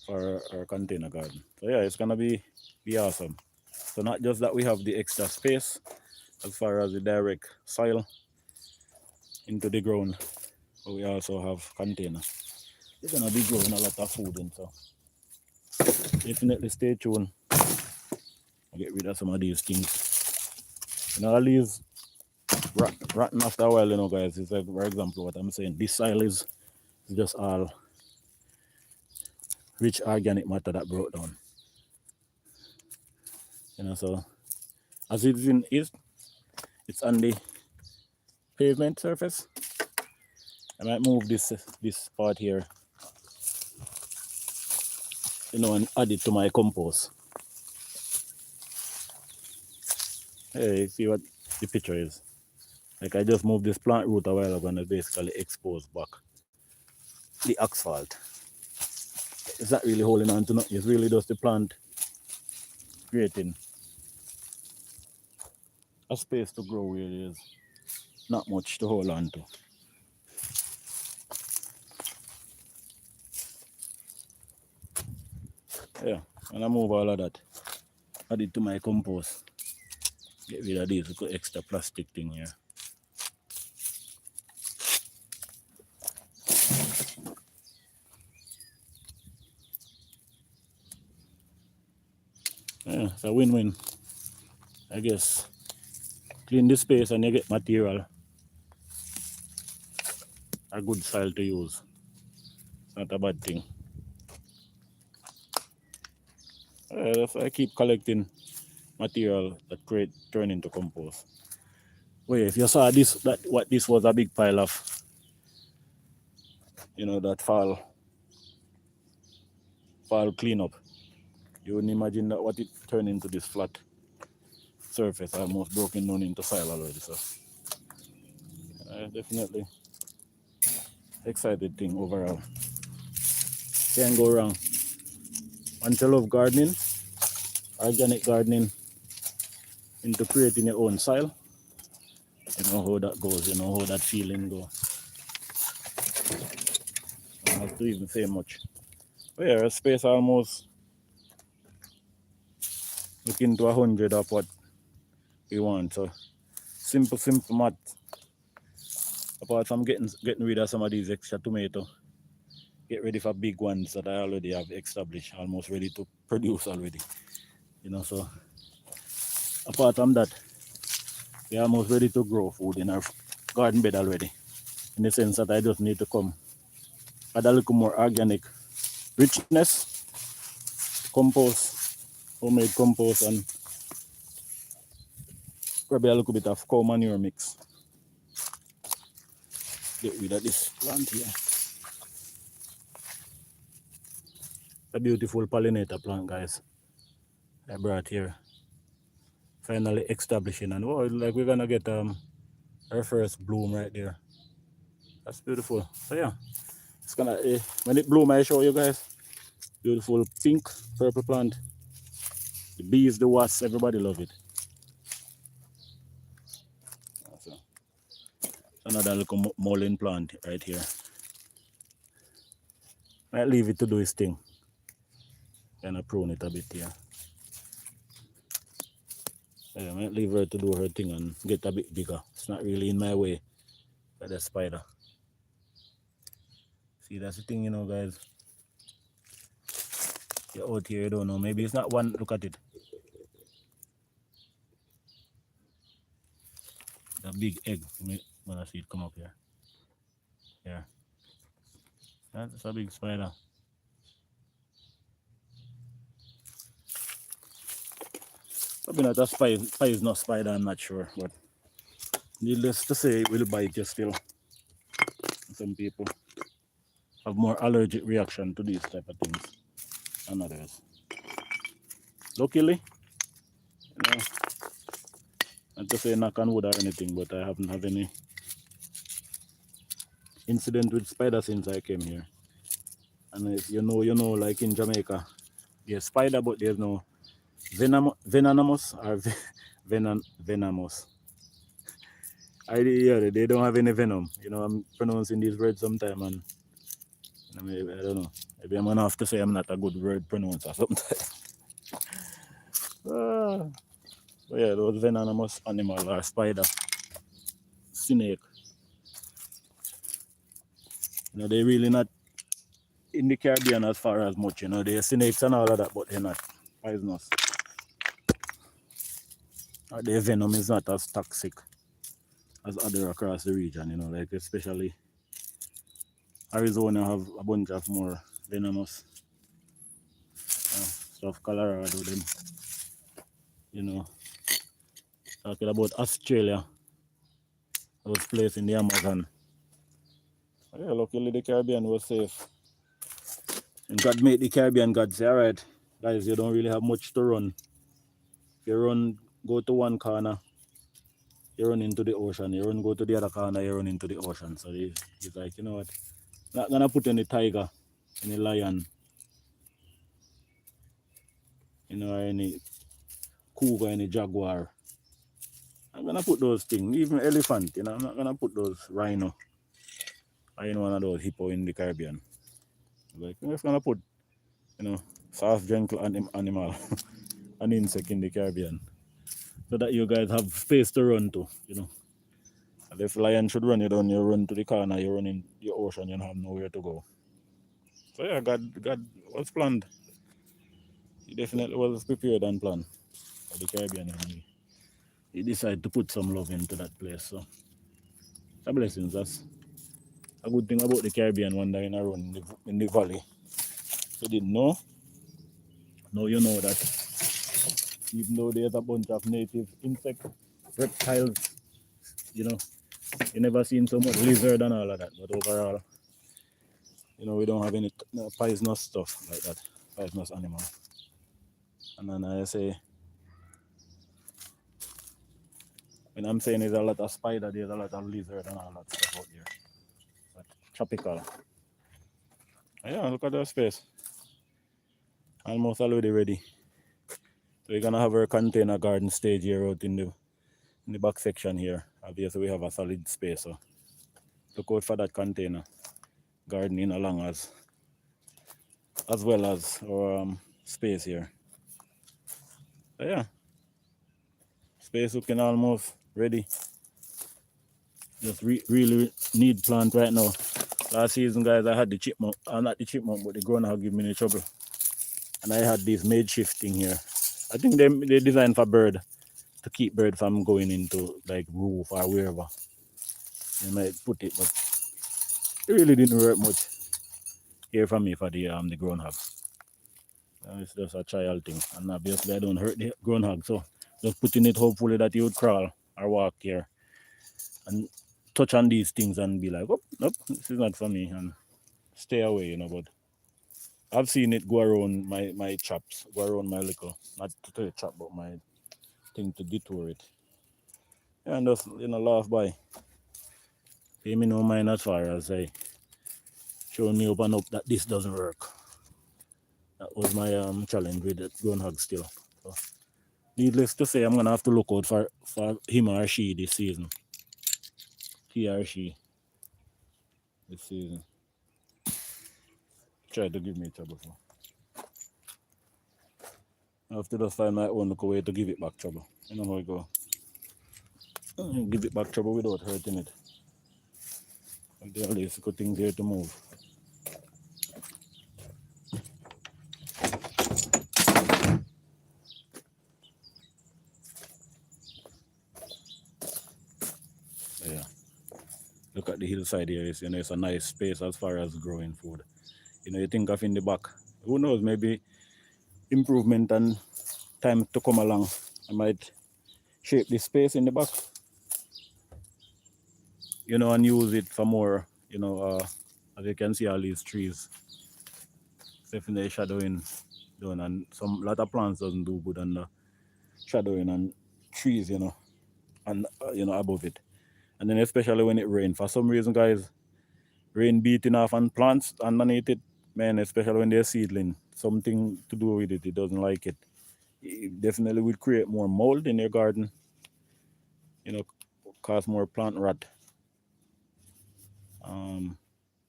for our container garden. So yeah, it's gonna be awesome. So not just that we have the extra space as far as the direct soil into the ground, but we also have container. We're gonna be growing a lot of food in, so definitely stay tuned. I'll get rid of some of these things. All these rotten after a while, guys. It's like, for example, what I'm saying. This soil is just all rich organic matter that broke down. So as it's on the pavement surface. I might move this part here, and add it to my compost. Hey, see what the picture is. Like I just moved this plant root a while ago and it basically exposed back the asphalt. It's not really holding on to nothing. It's really just the plant creating a space to grow where there's not much to hold on to. Yeah, and I move all of that, add it to my compost. Get rid of this extra plastic thing here. Yeah, it's a win-win, I guess. Clean the space and you get material, a good soil to use. It's not a bad thing. Yeah, that's why I keep collecting material that turn into compost. Well, if you saw this, what this was a big pile of, that fall cleanup. You wouldn't imagine that what it turned into this flat surface, almost broken down into soil already. So definitely excited thing overall. Can't go wrong. Once you love gardening, organic gardening, into creating your own soil, you know how that goes, you know how that feeling goes. I don't have to even say much. But yeah, a space almost looking to 100 of what we want. So simple math. Apart from getting rid of some of these extra tomato, get ready for big ones that I already have established, almost ready to produce already. You know, so apart from that, we're almost ready to grow food in our garden bed already. In the sense that I just need to come add a little more organic richness, compost, homemade compost, and probably a little bit of cow manure mix. Get rid of this plant here. A beautiful pollinator plant, guys. I brought here. Finally establishing, and oh, like we're gonna get our first bloom right there. That's beautiful. So yeah, it's gonna when it bloom, I show you guys. Beautiful pink, purple plant. The bees, the wasps, everybody love it. So, another little mullein plant right here. Might leave it to do its thing. Kinda prune it a bit here. Yeah, I might leave her to do her thing and get a bit bigger. It's not really in my way by the spider. See, that's the thing, you know, guys. You're out here, you don't know. Maybe it's not one. Look at it. The big egg. You wanna see it come up here. Yeah. That's a big spider. Probably not a poisonous spider, I'm not sure, but needless to say, it will bite you still. Some people have more allergic reaction to these type of things than others. Luckily, you know, not to say knock on wood or anything, but I haven't had any incident with spider since I came here. And if you know, like in Jamaica, there's spider, but there's no venomous or venomous. Yeah, they don't have any venom. You know, I'm pronouncing these words sometime, and maybe, I don't know. Maybe I'm gonna have to say I'm not a good word pronouncer sometimes. But yeah, those venomous animal or spider, snake. You know, they really not in the Caribbean as far as much. You know, they're snakes and all of that, but they're not poisonous. Or their venom is not as toxic as other across the region. You know, like especially Arizona have a bunch of more venomous stuff. Colorado, then, you know, talking about Australia, those places in the Amazon. Yeah, luckily the Caribbean was safe. And God made the Caribbean God say, alright, guys, you don't really have much to run. You go to one corner, you run into the ocean. You go to the other corner, you run into the ocean. So he's like, you know what, not gonna put any tiger, any lion, you know, any cougar, any jaguar. I'm gonna put those things, even elephant, you know, I'm not gonna put those rhino. I ain't one of those hippo in the Caribbean. Like, I'm just gonna put, you know, soft, gentle animal, an insect in the Caribbean, so that you guys have space to run to, you know. And if lion should run you down, you run to the corner, you run in the ocean, you have nowhere to go. So yeah, God was planned. He definitely was prepared and planned for the Caribbean, and he decided to put some love into that place. So, a blessings. That's a good thing about the Caribbean wandering around in the valley. So didn't know. Now you know that even though there's a bunch of native insects, reptiles, you know, you never seen so much lizard and all of that. But overall, you know, we don't have any poisonous stuff like that, poisonous animal. And then I say, when I'm saying there's a lot of spider, there's a lot of lizard and all that stuff out there. But tropical. Yeah, look at the space. Almost already ready. So we're gonna have our container garden stage here out in the back section here. Obviously we have a solid space, so look out for that container gardening along as well as our space here. So yeah, space looking almost ready. Just really need plant right now. Last season, guys, I had the chipmunk, not the chipmunk, but the groundhog give me the trouble. And I had this makeshift thing here. I think they designed for bird, to keep bird from going into like roof or wherever. They might put it, but it really didn't work much here for me for the groundhog. It's just a trial thing, and obviously I don't hurt the groundhog, so just putting it hopefully that he would crawl or walk here and touch on these things and be like, oh, nope, this is not for me, and stay away, you know. But I've seen it go around my chops, go around my little, not to the chop, but my thing to detour it. Yeah, and just, you know, laugh by. Pay me no mind as far as I showing me up and up that this doesn't work. That was my challenge with the groundhog still. So, needless to say, I'm gonna have to look out for him or she this season. He or she this season. Try to give me trouble. So. I have to just find my own look way to give it back trouble. You know how it go. Give it back trouble without hurting it. And there are these good things here to move. Yeah. Look at the hillside here. You know, it's a nice space as far as growing food. You know, you think of in the back. Who knows? Maybe improvement and time to come along. I might shape the space in the back. You know, and use it for more. You know, as you can see, all these trees definitely shadowing down, and some lot of plants doesn't do good under shadowing and trees. You know, and you know, above it. And then especially when it rains, for some reason, guys, rain beating off on plants underneath it, man, especially when they're seedling, something to do with it, it doesn't like it. It definitely will create more mold in your garden, you know, cause more plant rot.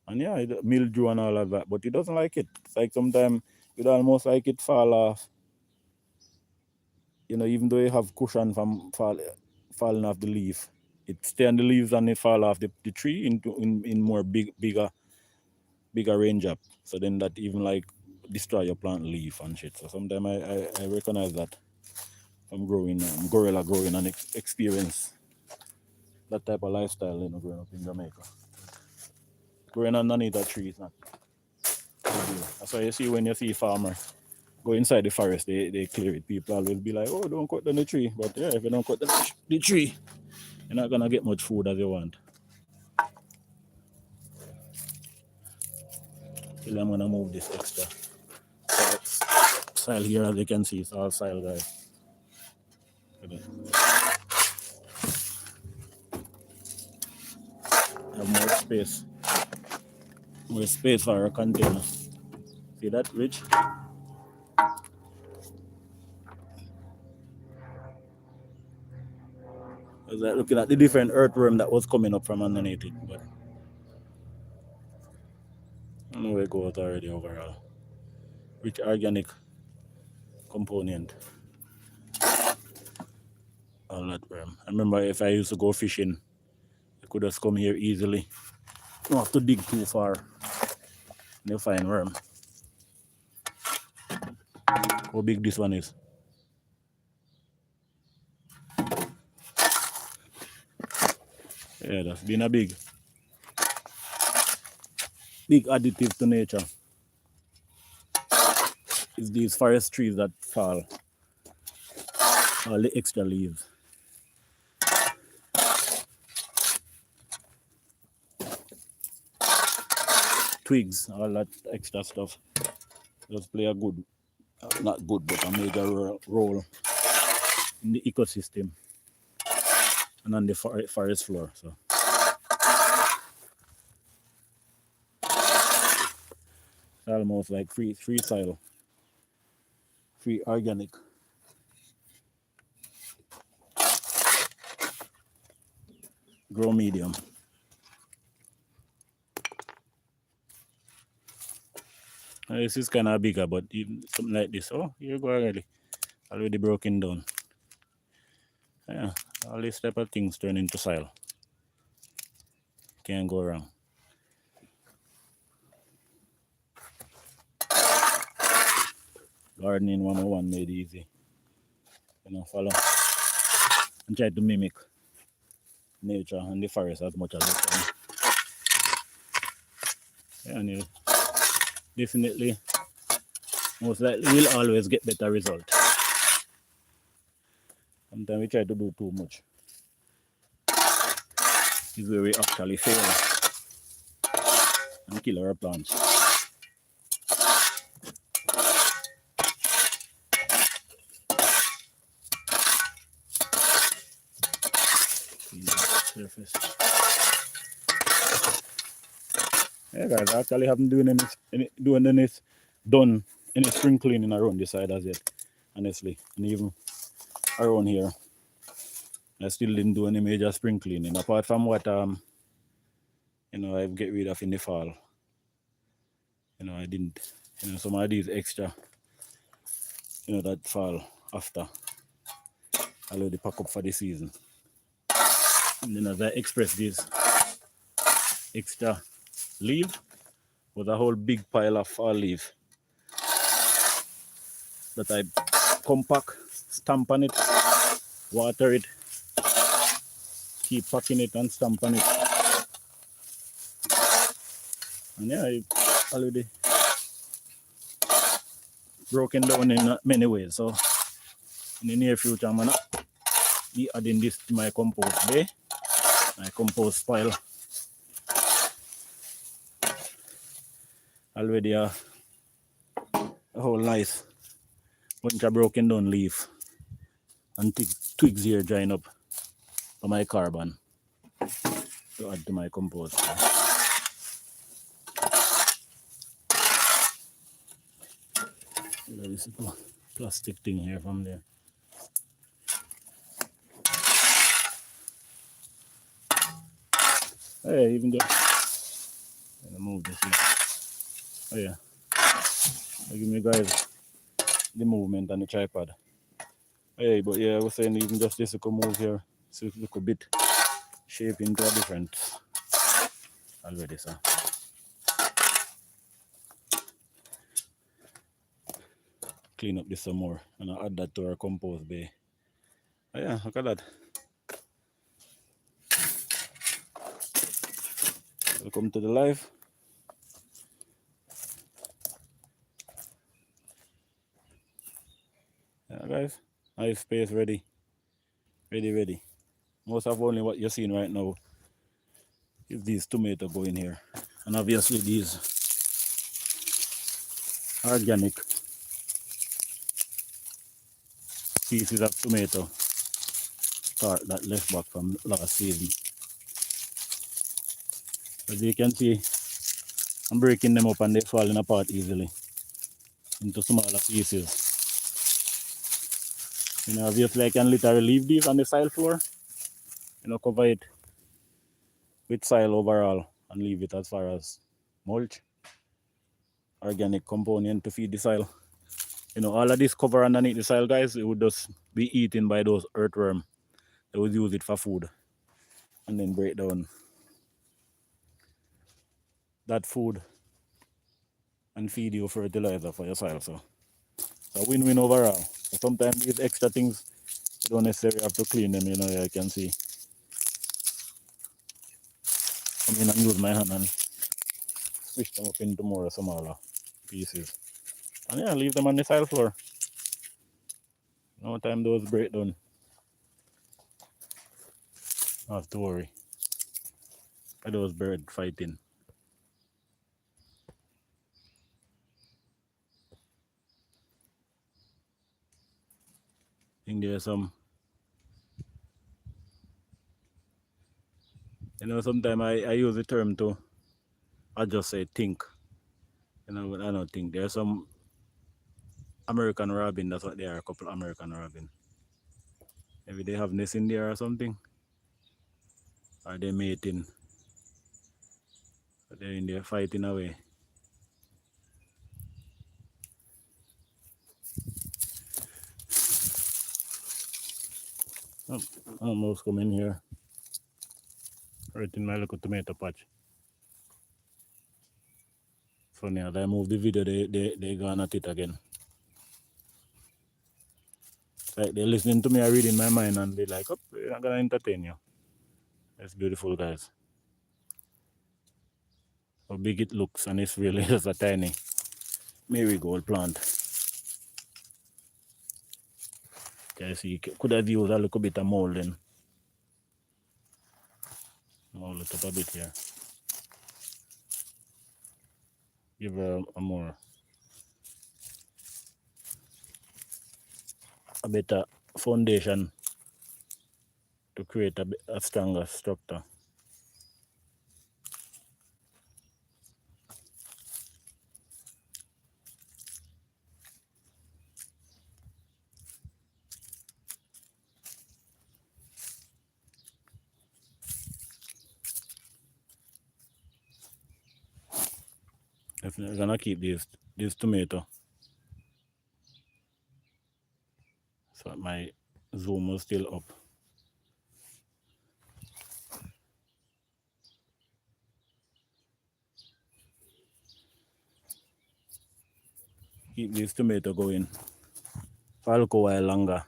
And yeah, mildew and all of that, but it doesn't like it. It's like sometimes it almost like it fall off, you know, even though you have cushion from falling off the leaf, it stay on the leaves and it fall off the tree in more bigger range up. So then that even like destroy your plant leaf and shit. So sometimes I recognize that from growing, gorilla growing and experience that type of lifestyle, you know, growing up in Jamaica. Growing underneath a tree is not ideal. That's why you see when you see farmer go inside the forest, they clear it. People always be like, oh, don't cut down the tree. But yeah, if you don't cut down the tree, you're not gonna get much food as you want. Till I'm gonna move this extra soil here, as you can see, it's all soil, guys. Have more space for our container. See that, Rich? I was like looking at the different earthworm that was coming up from underneath it, but I know where it goes already overall. Rich organic component. All that worm. I remember if I used to go fishing, I could just come here easily. Don't have to dig too far. And you find worm. How big this one is? Yeah, that's been a big additive to nature. It's these forest trees that fall. All the extra leaves. Twigs, all that extra stuff. Just play a good, not good, but a major role in the ecosystem and on the forest floor. So It's almost like free soil, free organic. Grow medium. This is kind of bigger, but even something like this. Oh, here you go already broken down. Yeah, all these type of things turn into soil. Can't go wrong. Gardening 101 made easy. Follow and try to mimic nature and the forest as much as you can. Yeah, and you definitely, most likely, will always get better result. Sometimes we try to do too much. This is where we actually fail and kill our plants. Surface. Yeah, guys, I actually haven't done any spring cleaning around this side as yet, honestly. And even around here, I still didn't do any major spring cleaning apart from what I get rid of in the fall. I didn't. Some of these extra, that fall after I already pack up for the season. And then as I express this extra leaf was a whole big pile of fall leaf that I compact, stamp on it, water it, keep packing it and stamping it. And yeah, it already broken down in many ways. So in the near future, I'm gonna be adding this to my compost bay, my compost pile. Already a whole nice bunch of broken down leaf and twigs here drying up for my carbon to add to my compost. This plastic thing here from there. Hey, even though I'm gonna move this here. Oh yeah. I'll give me guys the movement and the tripod. Hey, but yeah, I was saying even just this could move here, so it look a bit shape into a different already, so. Clean up this some more and I'll add that to our compost bay. Oh yeah, look at that. Welcome to the live. Yeah guys, nice space ready. Ready. Most of only what you're seeing right now is these tomatoes going here. And obviously these organic pieces of tomato start that left back from last season. As you can see, I'm breaking them up and they're falling apart easily into smaller pieces. Obviously I can literally leave these on the soil floor, cover it with soil overall and leave it as far as mulch, organic component to feed the soil. All of this cover underneath the soil, guys, it would just be eaten by those earthworms. They would use it for food and then break down that food and feed you fertilizer for your soil. So it's a win-win overall. So sometimes these extra things, you don't necessarily have to clean them, you can see. Come in and use my hand and squish them up into more smaller pieces. And yeah, leave them on the soil floor. No time those break down. Not have to worry. By those birds fighting. I think there's some, sometimes I use the term to, I just say think. You know, but I don't think there's some American robin. That's what they are. A couple American robin. Maybe they have nest in there or something. Or they mating. But they're in there fighting away. Oh, almost come in here. Right in my little tomato patch. Funny, as I move the video, they gone at it again. Like they're listening to me, I read in my mind, and they're like, oh, we're not gonna entertain you. That's beautiful, guys. How big it looks, and it's really just a tiny marigold plant. Okay, see, could have used a little bit of mold then. Mold it up a bit here. Give her a more, a better foundation to create a stronger structure. Definitely gonna keep this tomato. So my zoom was still up. Keep this tomato going for a little while longer.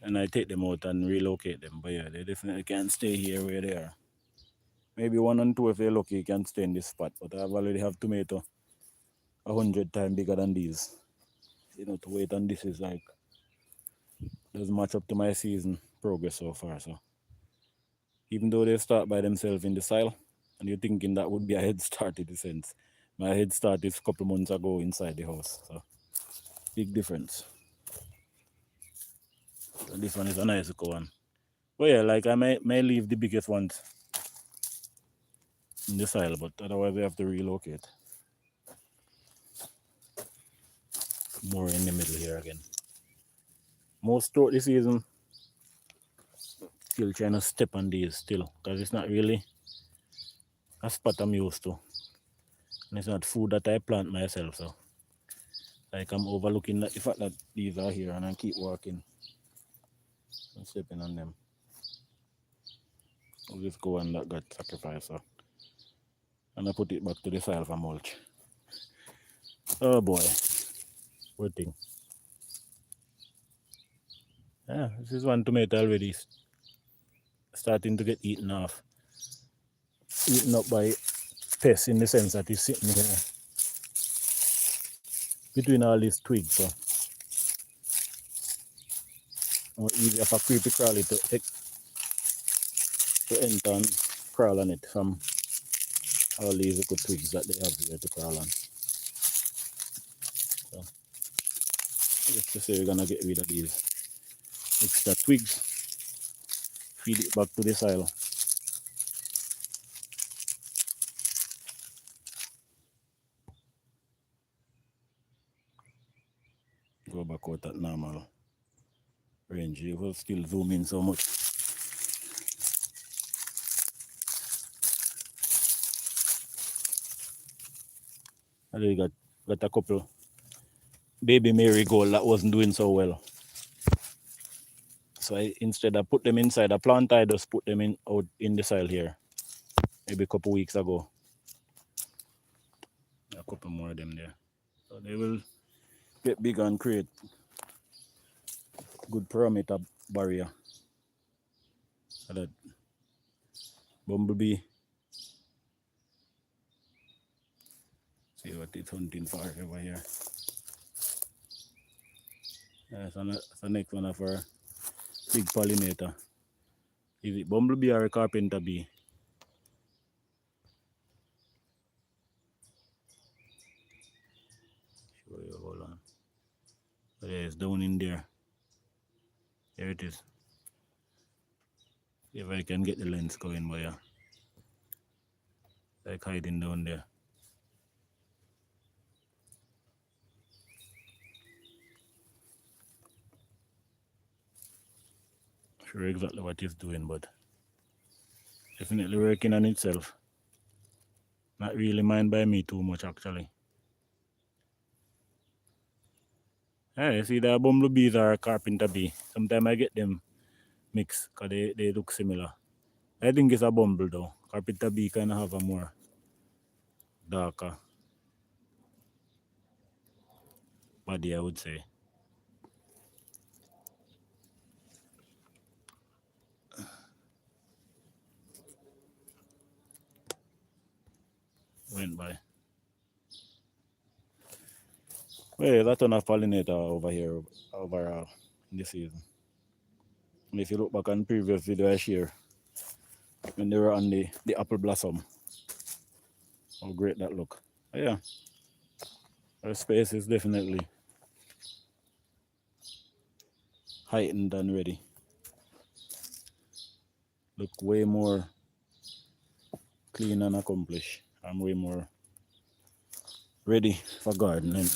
And I take them out and relocate them. But yeah, they definitely can't stay here where they are. Maybe 1 and 2 if they're lucky can stay in this spot. But I've already have tomato 100 times bigger than these. You know, to wait on this is like doesn't match up to my season progress so far. So even though they start by themselves in the soil, and you're thinking that would be a head start in the sense. My head start is a couple months ago inside the house. So big difference. So this one is a nice one. But yeah, like I may leave the biggest ones in the soil, but otherwise we have to relocate. More in the middle here again. Most throughout the season, still trying to step on these still, because it's not really a spot I'm used to. And it's not food that I plant myself, so like I'm overlooking the fact that these are here and I keep walking and stepping on them. I'll just go and that got sacrificed, so. And I put it back to the soil for mulch. Oh boy, what thing. Yeah, this is one tomato already starting to get eaten off. Eaten up by pests in the sense that it's sitting here between all these twigs. So more easier for creepy crawly to enter and crawl on it from all these little twigs that they have here to crawl on. So just to say we're gonna get rid of these extra twigs, feed it back to the soil. Go back out at normal range. You will still zoom in so much. I really got a couple baby marigold that wasn't doing so well. So instead I put them inside a plant, I just put them out in the soil here. Maybe a couple weeks ago. A couple more of them there. So they will get big and create good perimeter barrier. So that bumblebee, see what it's hunting for over here. Yeah, so the next one of our big pollinator. Is it bumblebee or a carpenter bee? Show you, hold on. Oh, yeah, it's down in there. There it is. See if I can get the lens going by here. Like hiding down there. sure exactly what it's doing, but definitely working on itself. Not really mind by me too much actually. Yeah, you see the bumblebees are carpenter bee. Sometimes I get them mixed because they look similar. I think it's a bumble though. Carpenter bee kind of have a more darker body, I would say. Went by. Well, that ton of pollinator over here overall in this season. And if you look back on previous video I share when they were on the apple blossom, how great that look. But yeah, our space is definitely heightened and ready. Look way more clean and accomplished. I'm way more ready for gardening.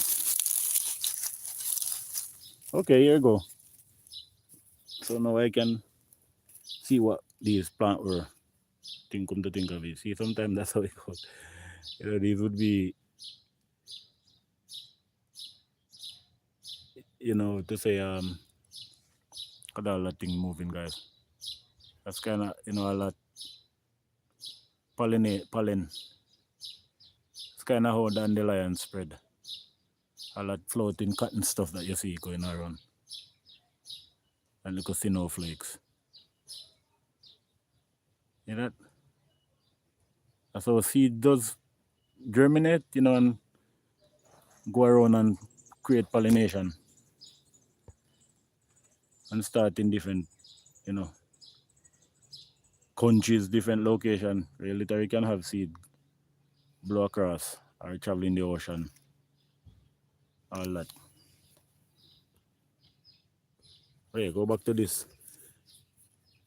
Okay, here you go. So now I can see what these plants were. Come to think of it. See, sometimes that's how it goes. You know, these would be, you know, to say got all that thing moving, guys. That's kind of, you know, a lot pollen. It's kind of how dandelion spread. A lot floating cotton stuff that you see going around. And little snowflakes. You know that? That's how seed does germinate, you know, and go around and create pollination. And start in different, you know, countries, different location. You literally can have seed blow across or travel in the ocean. All that. Okay, go back to this.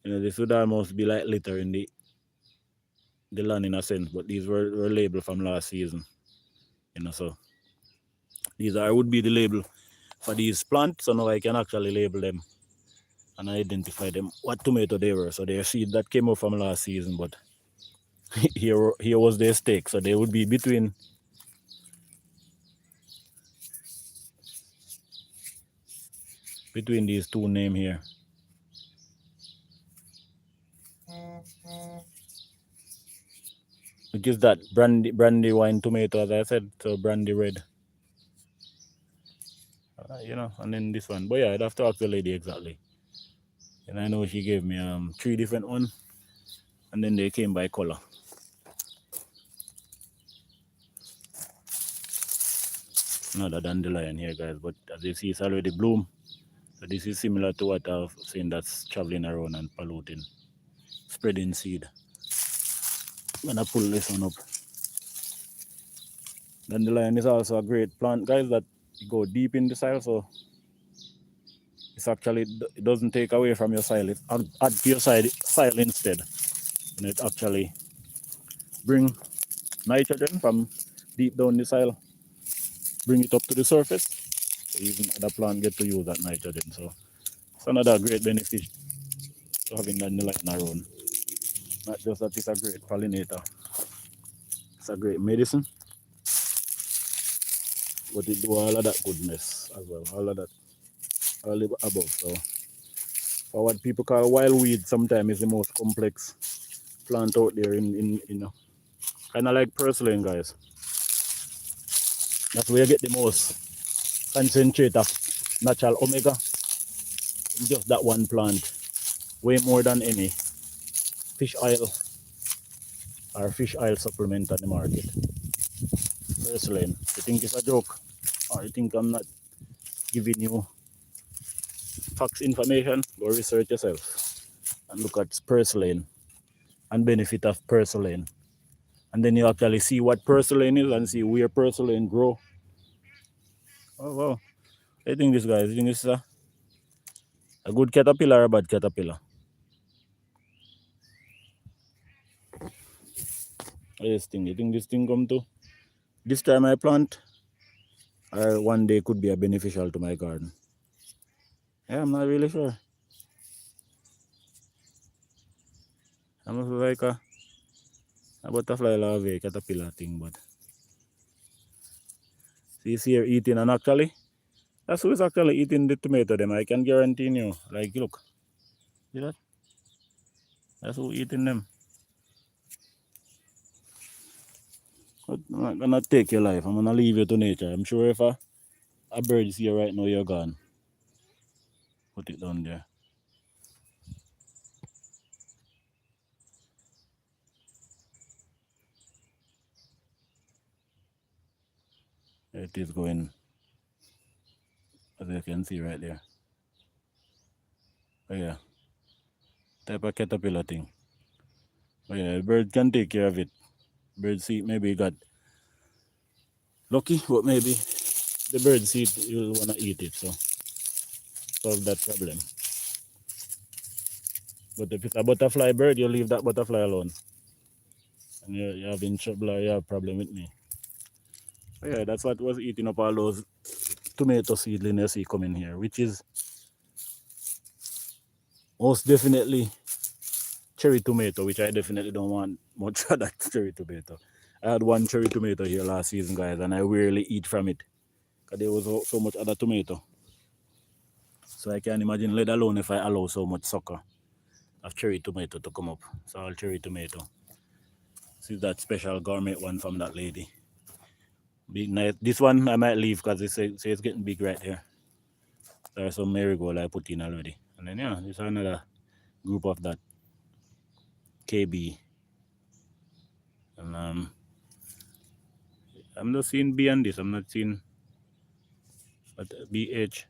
You know, this would almost be like litter in the land in a sense, but these were labeled from last season. You know, so these would be the label for these plants, so now I can actually label them and identify them what tomato they were. So they're seed that came out from last season, but here was their stake. So they would be between these two names here. Which is that brandy wine tomato, as I said, so brandy red. You know, and then this one. But yeah, I'd have to ask the lady exactly. And I know she gave me 3 different ones, and then they came by color. Another dandelion here, guys, but as you see, it's already bloom. So this is similar to what I've seen that's traveling around and polluting, spreading seed. I'm gonna pull this one up. Dandelion is also a great plant, guys, that go deep in the soil, so it's actually, it doesn't take away from your soil, it add to your soil instead. And it actually bring nitrogen from deep down the soil, bring it up to the surface, so even the plant get to use that nitrogen. So it's another great benefit to having dandelion around. Not just that it's a great pollinator, it's a great medicine, but it do all of that goodness as well, all of that, all above. So for what people call wild weed, sometimes is the most complex plant out there in you know, kind of like purslane, guys. That's where you get the most concentrate of natural omega in just that one plant, way more than any fish oil or fish oil supplement on the market. Purslane, you think it's a joke, or you think I'm not giving you facts information? Go research yourself and look at purslane and benefit of purslane, and then you actually see what purslane is and see where purslane grow. Oh wow, I think this, guys, I think this is a good caterpillar or a bad caterpillar. You think this thing come to this time I plant, or one day could be a beneficial to my garden? Yeah, I'm not really sure. Almost like a butterfly larvae caterpillar thing, but see here eating, and actually that's who's actually eating the tomato them. I can guarantee you. Like look. See that? That's who eating them. But I'm not gonna take your life. I'm gonna leave you to nature. I'm sure if a bird is here right now, you're gone. Put it down there. There it is going, as you can see right there. Oh yeah, type of caterpillar thing. Oh yeah, the bird can take care of it. Bird seed maybe got lucky, but maybe the bird seed you'll wanna eat it, so solve that problem. But if it's a butterfly bird, you leave that butterfly alone. And you're having trouble or you have a problem with me. Oh yeah, that's what was eating up all those tomato seedlings you see coming here, which is most definitely cherry tomato, which I definitely don't want much of that cherry tomato. I had one cherry tomato here last season, guys, and I rarely eat from it because there was so much other tomato. So I can't imagine, let alone if I allow so much sucker of cherry tomato to come up. It's all cherry tomato. This is that special gourmet one from that lady. Big nice. This one I might leave because it's getting big right there. There's some marigold I put in already. And then yeah, there's another group of that KB. And I'm not seeing B on this. I'm not seeing but BH.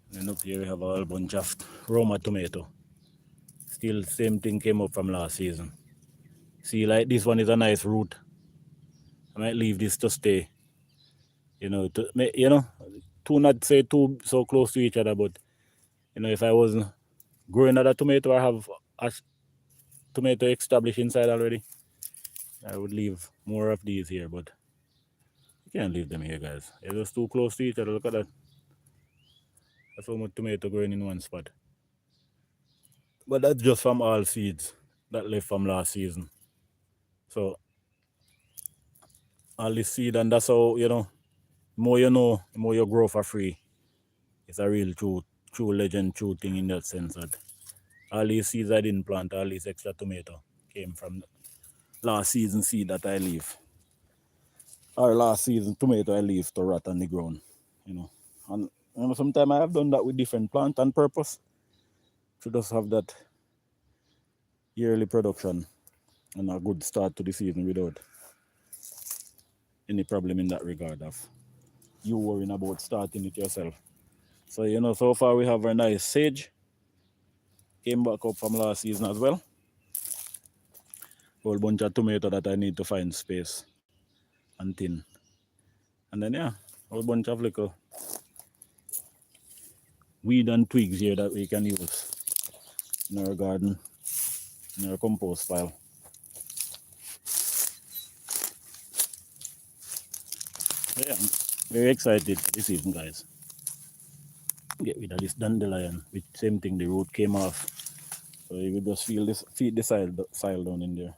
And then up here we have a whole bunch of Roma tomato. Still same thing came up from last season. See, like this one is a nice root. I might leave this to stay. You know, two not say two so close to each other, but you know, if I was growing another tomato, I have a tomato established inside already, I would leave more of these here, but you can't leave them here, guys. They're just too close to each other. Look at that. That's so much tomato growing in one spot. But that's just from all seeds that left from last season. So all this seed, and that's how, you know, the more you grow for free. It's a real true legend, true thing in that sense that all these seeds I didn't plant, all these extra tomato came from last season seed that I leave. Or last season tomato I leave to rot on the ground, you know. And you know, sometimes I have done that with different plant on purpose to just have that yearly production and a good start to the season without any problem in that regard of you worrying about starting it yourself. So you know, so far we have a nice sage. Came back up from last season as well. Whole bunch of tomato that I need to find space and thin. And then yeah, a whole bunch of little weed and twigs here that we can use in our garden, in our compost pile. So yeah, I'm very excited this season, guys. Get rid of this dandelion, which same thing, the root came off. So you will just feed the soil down in there.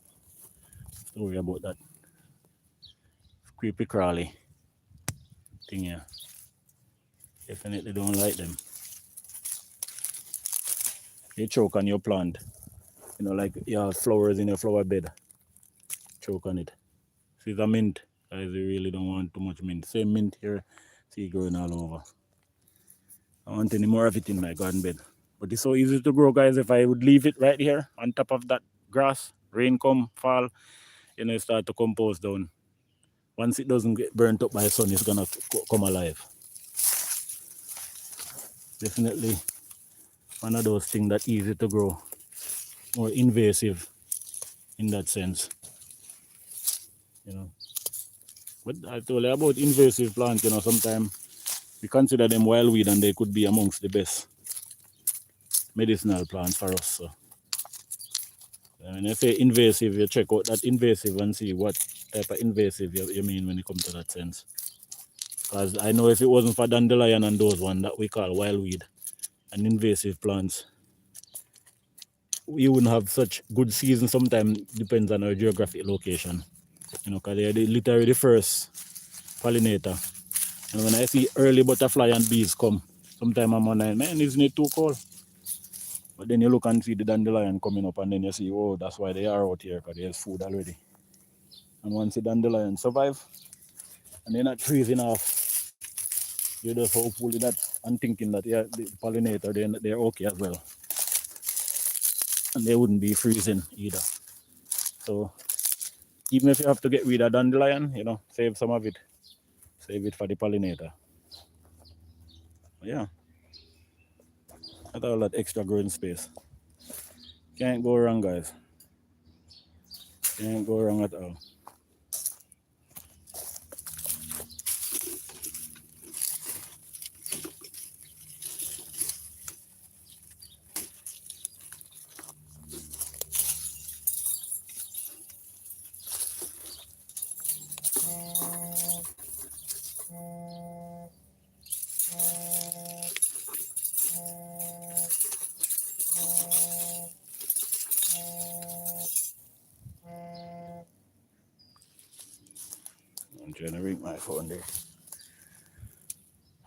Don't worry about that creepy crawly thing here. Definitely don't like them. They choke on your plant. You know, like you have flowers in your flower bed. Choke on it. See the mint, guys, you really don't want too much mint. Same mint here, see growing all over. I don't want any more of it in my garden bed. But it's so easy to grow, guys. If I would leave it right here on top of that grass, rain come, fall, you know, it start to compost down. Once it doesn't get burnt up by the sun, it's gonna come alive. Definitely one of those things that easy to grow, more invasive in that sense, you know. But I told you about invasive plants, you know, sometimes we consider them wild weed and they could be amongst the best medicinal plants for us. So when I say invasive, you check out that invasive and see what type of invasive you mean when it comes to that sense. Because I know if it wasn't for dandelion and those ones that we call wild weed, and invasive plants, we wouldn't have such good season. Sometimes depends on our geographic location, you know, because they're literally the first pollinator. And when I see early butterfly and bees come, sometimes I'm wondering, man, isn't it too cold? But then you look and see the dandelion coming up, and then you see, oh, that's why they are out here, because there's food already. And once the dandelion survive, and they're not freezing off, you're just hopefully that and thinking that, yeah, the pollinator, they're okay as well. And they wouldn't be freezing either. So even if you have to get rid of dandelion, you know, save some of it. Save it for the pollinator. Yeah. That's all that extra growing space. Can't go wrong, guys. Can't go wrong at all. I'm trying to ring my phone there.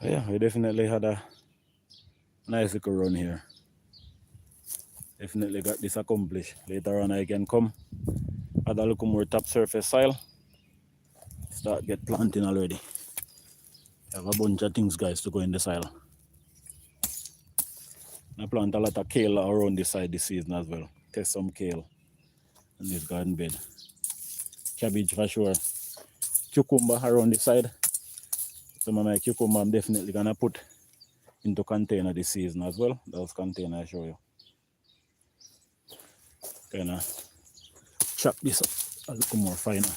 Yeah, we definitely had a nice little run here. Definitely got this accomplished. Later on I can come, add a little more top surface soil, start get planting already. Have a bunch of things, guys, to go in the soil. I plant a lot of kale around this side this season as well. Test some kale in this garden bed. Cabbage for sure. Cucumber around this side. Some of my cucumber I'm definitely gonna put into container this season as well. Those container I show you. Kinda chop this up a little more finer.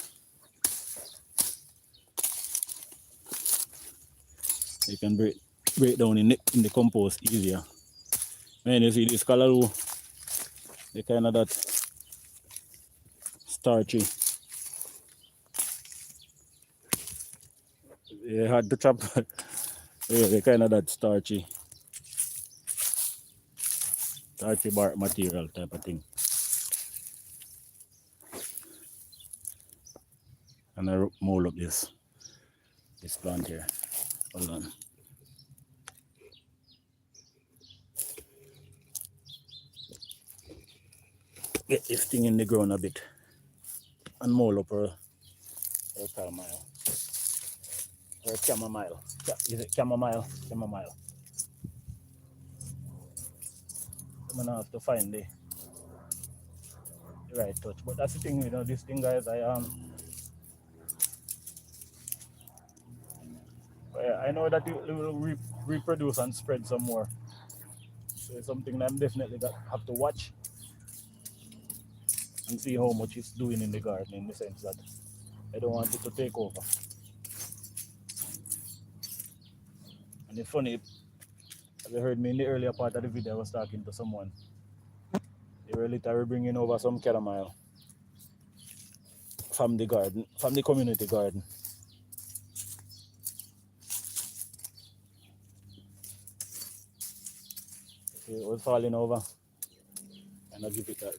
You can break down in the compost easier. Man, you see this callaloo, they kind of that starchy. They had to chop. Yeah, they kind of that starchy bark material type of thing. And I mold up this plant here. Hold on. Get this thing in the ground a bit and mold up her chamomile. Or chamomile. Is it chamomile? Chamomile. I'm gonna have to find the right touch. But that's the thing, you know, this thing, guys, I know that it will reproduce and spread some more. So it's something that I'm definitely have to watch and see how much it's doing in the garden, in the sense that I don't want it to take over. And it's funny, as you heard me in the earlier part of the video, I was talking to someone. They were literally bringing over some chamomile from the garden, from the community garden. It was falling over, and I give it that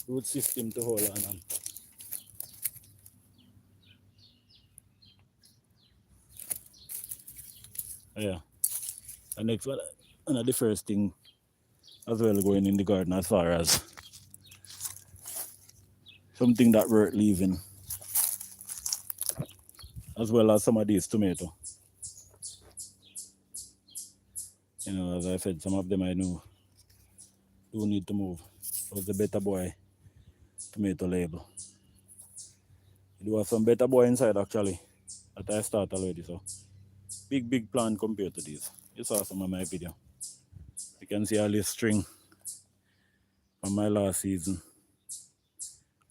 root system to hold on. Yeah, and next one, and the first thing as well going in the garden, as far as something that worth leaving, as well as some of these tomatoes. You know, as I said, some of them I know do need to move. It was the Better Boy tomato label. You do have some Better Boy inside actually that I start already, so big plant compared to these. You saw some of my video. You can see all this string from my last season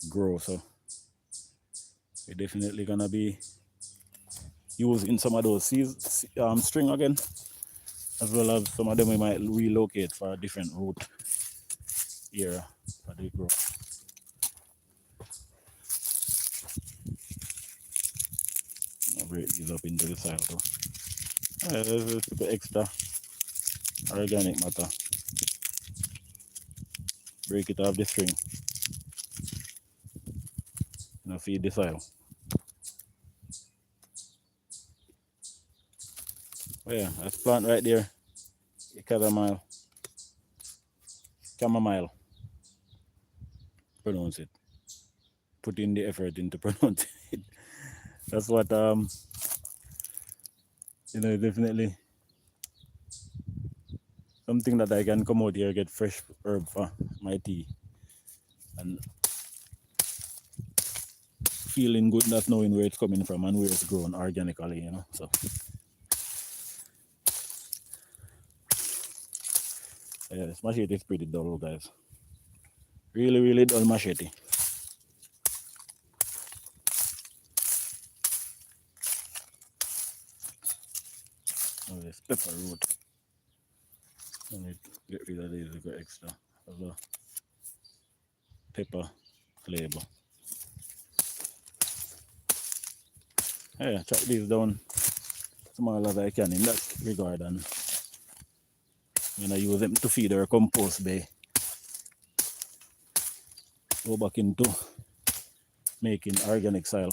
grow, so we're definitely gonna be using some of those string again, as well as some of them we might relocate for a different root area for the growth. I'll break these up into the soil though. There's a bit extra organic matter. Break it off the string. Now feed the soil. Oh yeah, that's plant right there. Chamomile. Pronounce it. Put in the effort into pronouncing it. That's what definitely something that I can come out here, get fresh herb for my tea, and feeling good, not knowing where it's coming from and where it's grown organically, So yeah, this machete is pretty dull, guys. Really, really dull machete. Oh, this pepper root. I need to get rid of these, got extra of the pepper flavor. Yeah, chop these down small as I can in that regard, and use them to feed our compost bay. Go back into making organic soil.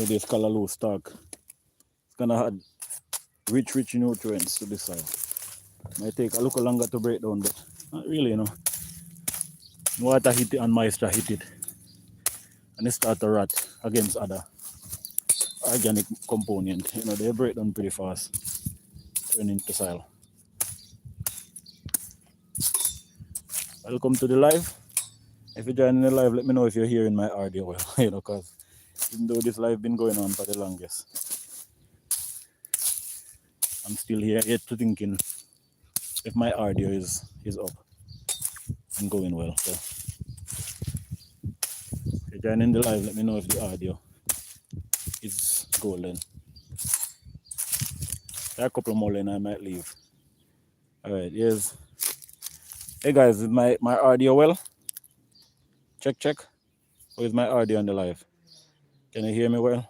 This callaloo stalk, it's gonna add rich nutrients to the soil. Might take a little longer to break down, but not really, Water hit it and moisture hit it, and it start to rot against other organic component. They break down pretty fast, turn into soil. Welcome to the live. If you're joining the live, let me know if you're hearing my audio well, because even though this live been going on for the longest, I'm still here yet to thinking if my audio is up and going well. So if you're joining the live, let me know if the audio is golden. There are a couple more and I might leave. Alright, yes. Hey guys, is my audio well? Check. Or is my audio on the live? Can you hear me well?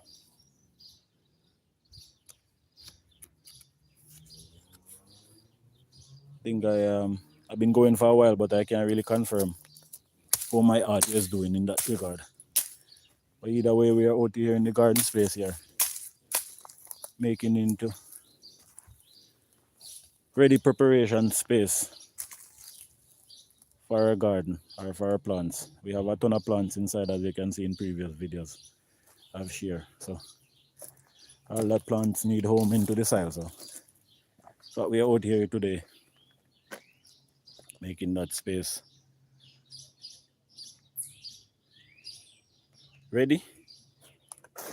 I think I've been going for a while, but I can't really confirm how my audio is doing in that regard. But either way, we are out here in the garden space here, making into ready preparation space for our garden or for our plants. We have a ton of plants inside, as you can see in previous videos I've shared. So all that plants need home into the soil. So we are out here today, making that space ready,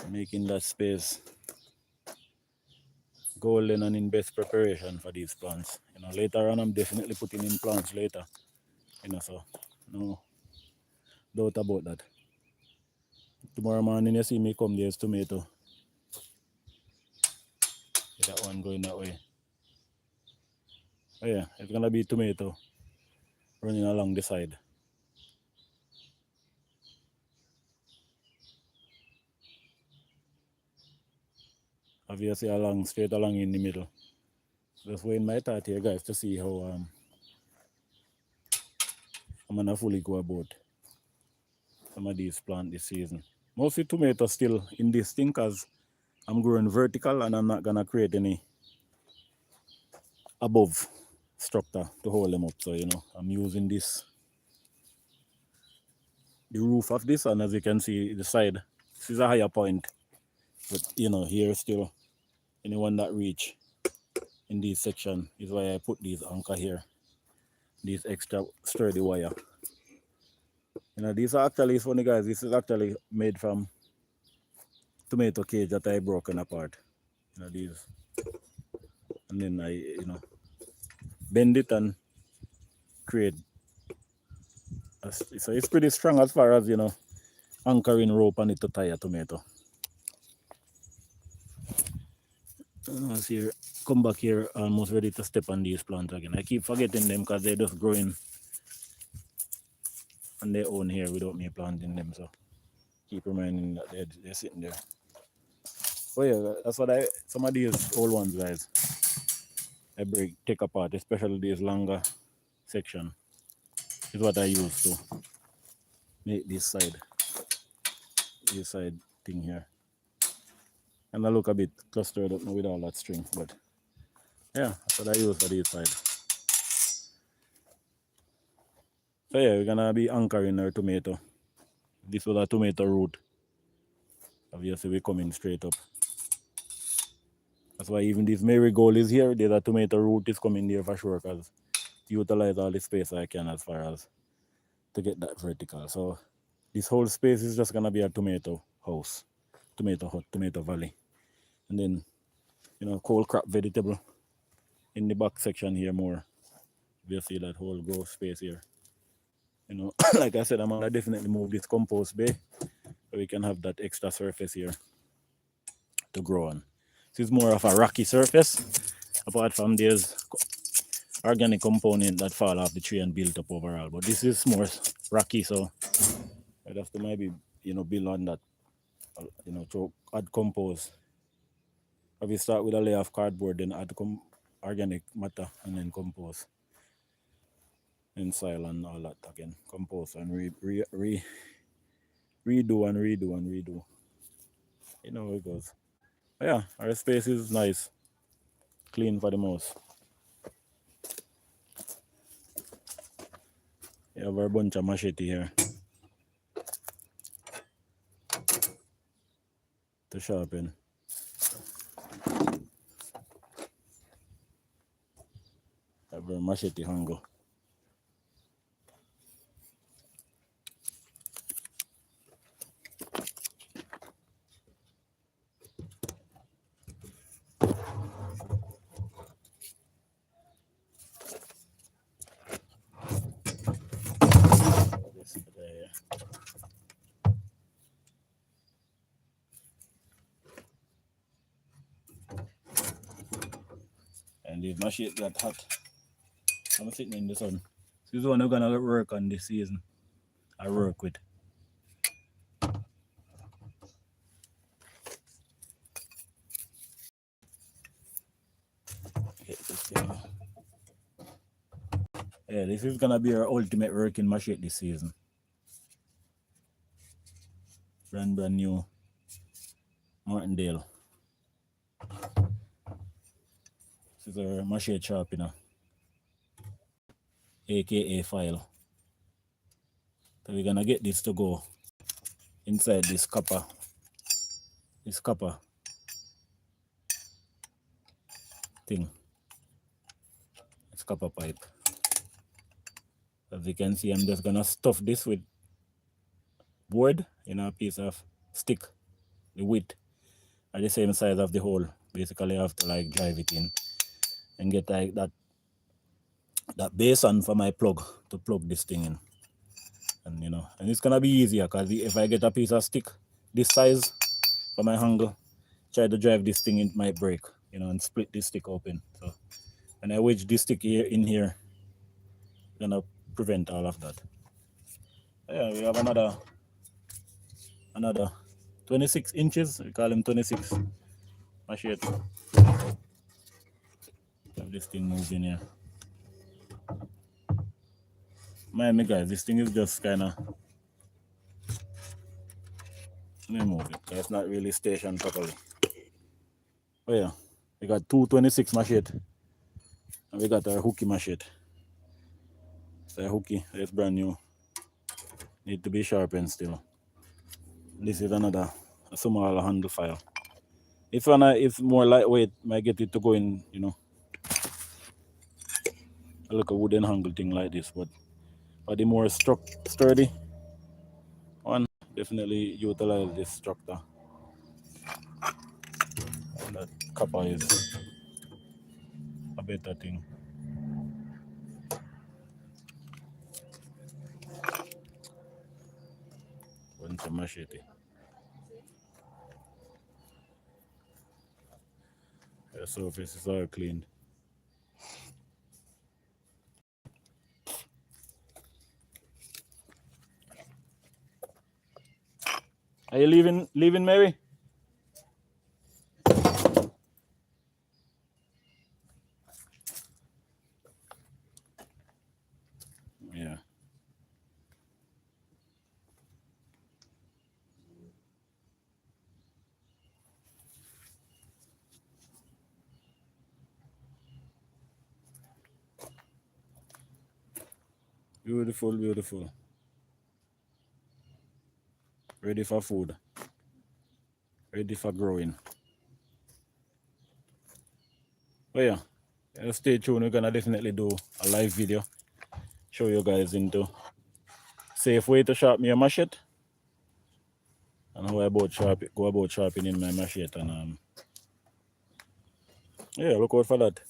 making that space golden and in best preparation for these plants. Later on I'm definitely putting in plants later, so no doubt about that. Tomorrow morning you see me come, there's tomato. See that one going that way. Oh yeah, it's gonna be tomato running along the side. Obviously straight along in the middle. Just weighing my thought here, guys, to see how I'm gonna fully go about some of these plants this season. Mostly tomatoes still in this thing because I'm growing vertical and I'm not gonna create any above structure to hold them up. So I'm using the roof of this, and as you can see the side, this is a higher point, but here still anyone that reach in this section is why I put these anchor here, these extra sturdy wire. These are actually funny, guys. This is actually made from tomato cage that I broken apart. These, and then I bend it and create. So it's pretty strong as far as anchoring rope on it to tie a tomato. See here, come back here almost ready to step on these plants again. I keep forgetting them because they're just growing on their own here without me planting them. So keep reminding that they're sitting there. Oh yeah, that's what some of these old ones, guys, I take apart, especially these longer section. Is what I use to make this side thing here. And I look a bit clustered up now with all that string, but yeah, that's what I use for this side. So yeah, we're gonna be anchoring our tomato. This was a tomato root. Obviously we're coming straight up. That's why even this marigold is here. There's a tomato root is coming there for sure, because utilize all the space I can as far as to get that vertical. So this whole space is just gonna be a tomato house, tomato hut, tomato valley. And then, you know, cold crop vegetable in the back section here more. You see that whole growth space here. You know, like I said, I'm gonna definitely move this compost bay so we can have that extra surface here to grow on. This is more of a rocky surface. Apart from there's organic component that fall off the tree and build up overall, but this is more rocky, so I'd have to maybe, you know, build on that, you know, to add compost. If you start with a layer of cardboard, then add organic matter and then compost and soil and all that again, compost and redo and redo and redo. You know how it goes. But yeah, our space is nice, clean for the most. We have our bunch of machete here to sharpen. Have our machete hanger. And the machete got hot. I'm sitting in the sun. This is one I'm gonna work on this season. I work with. Yeah, this is gonna be our ultimate working machete this season. Brand new Martindale. This is our machete sharpener, aka file. So we're gonna get this to go inside this copper thing. It's copper pipe. As you can see, I'm just gonna stuff this with board, you know, a piece of stick, the width are the same size of the hole. Basically I have to like drive it in and get like that base on for my plug to plug this thing in. And you know, and it's gonna be easier because if I get a piece of stick this size for my hanger, try to drive this thing, it might break, you know, and split this stick open. So when I wedge this stick here in here, gonna prevent all of that. Yeah, we have another 26 inches, we call them 26 machete. Have this thing moved in here. Mind me guys, this thing is just kinda, let me move it, it's not really stationed properly. Oh yeah, we got two 26 machete and we got our hooky machete. So a hooky, it's brand new, need to be sharpened still. This is another small handle file. If more lightweight, might get it to go in, you know, like a wooden handle thing like this, but for the more sturdy one, definitely utilize this structure. And that copper is a better thing. Bunch of machete. The surface is all cleaned. Are you leaving, Mary? Yeah. Beautiful, beautiful. Ready for food. Ready for growing. But yeah, stay tuned. We're gonna definitely do a live video. Show you guys into safe way to sharpen your machete. And how I go about sharpening my machete. And yeah, look out for that.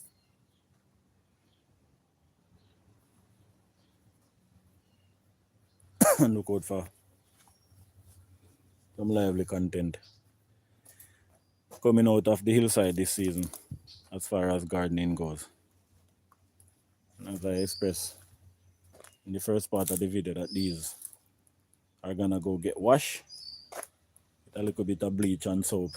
And look out for some lively content coming out of the hillside this season as far as gardening goes. And as I expressed in the first part of the video, that these are gonna go get washed with a little bit of bleach and soap.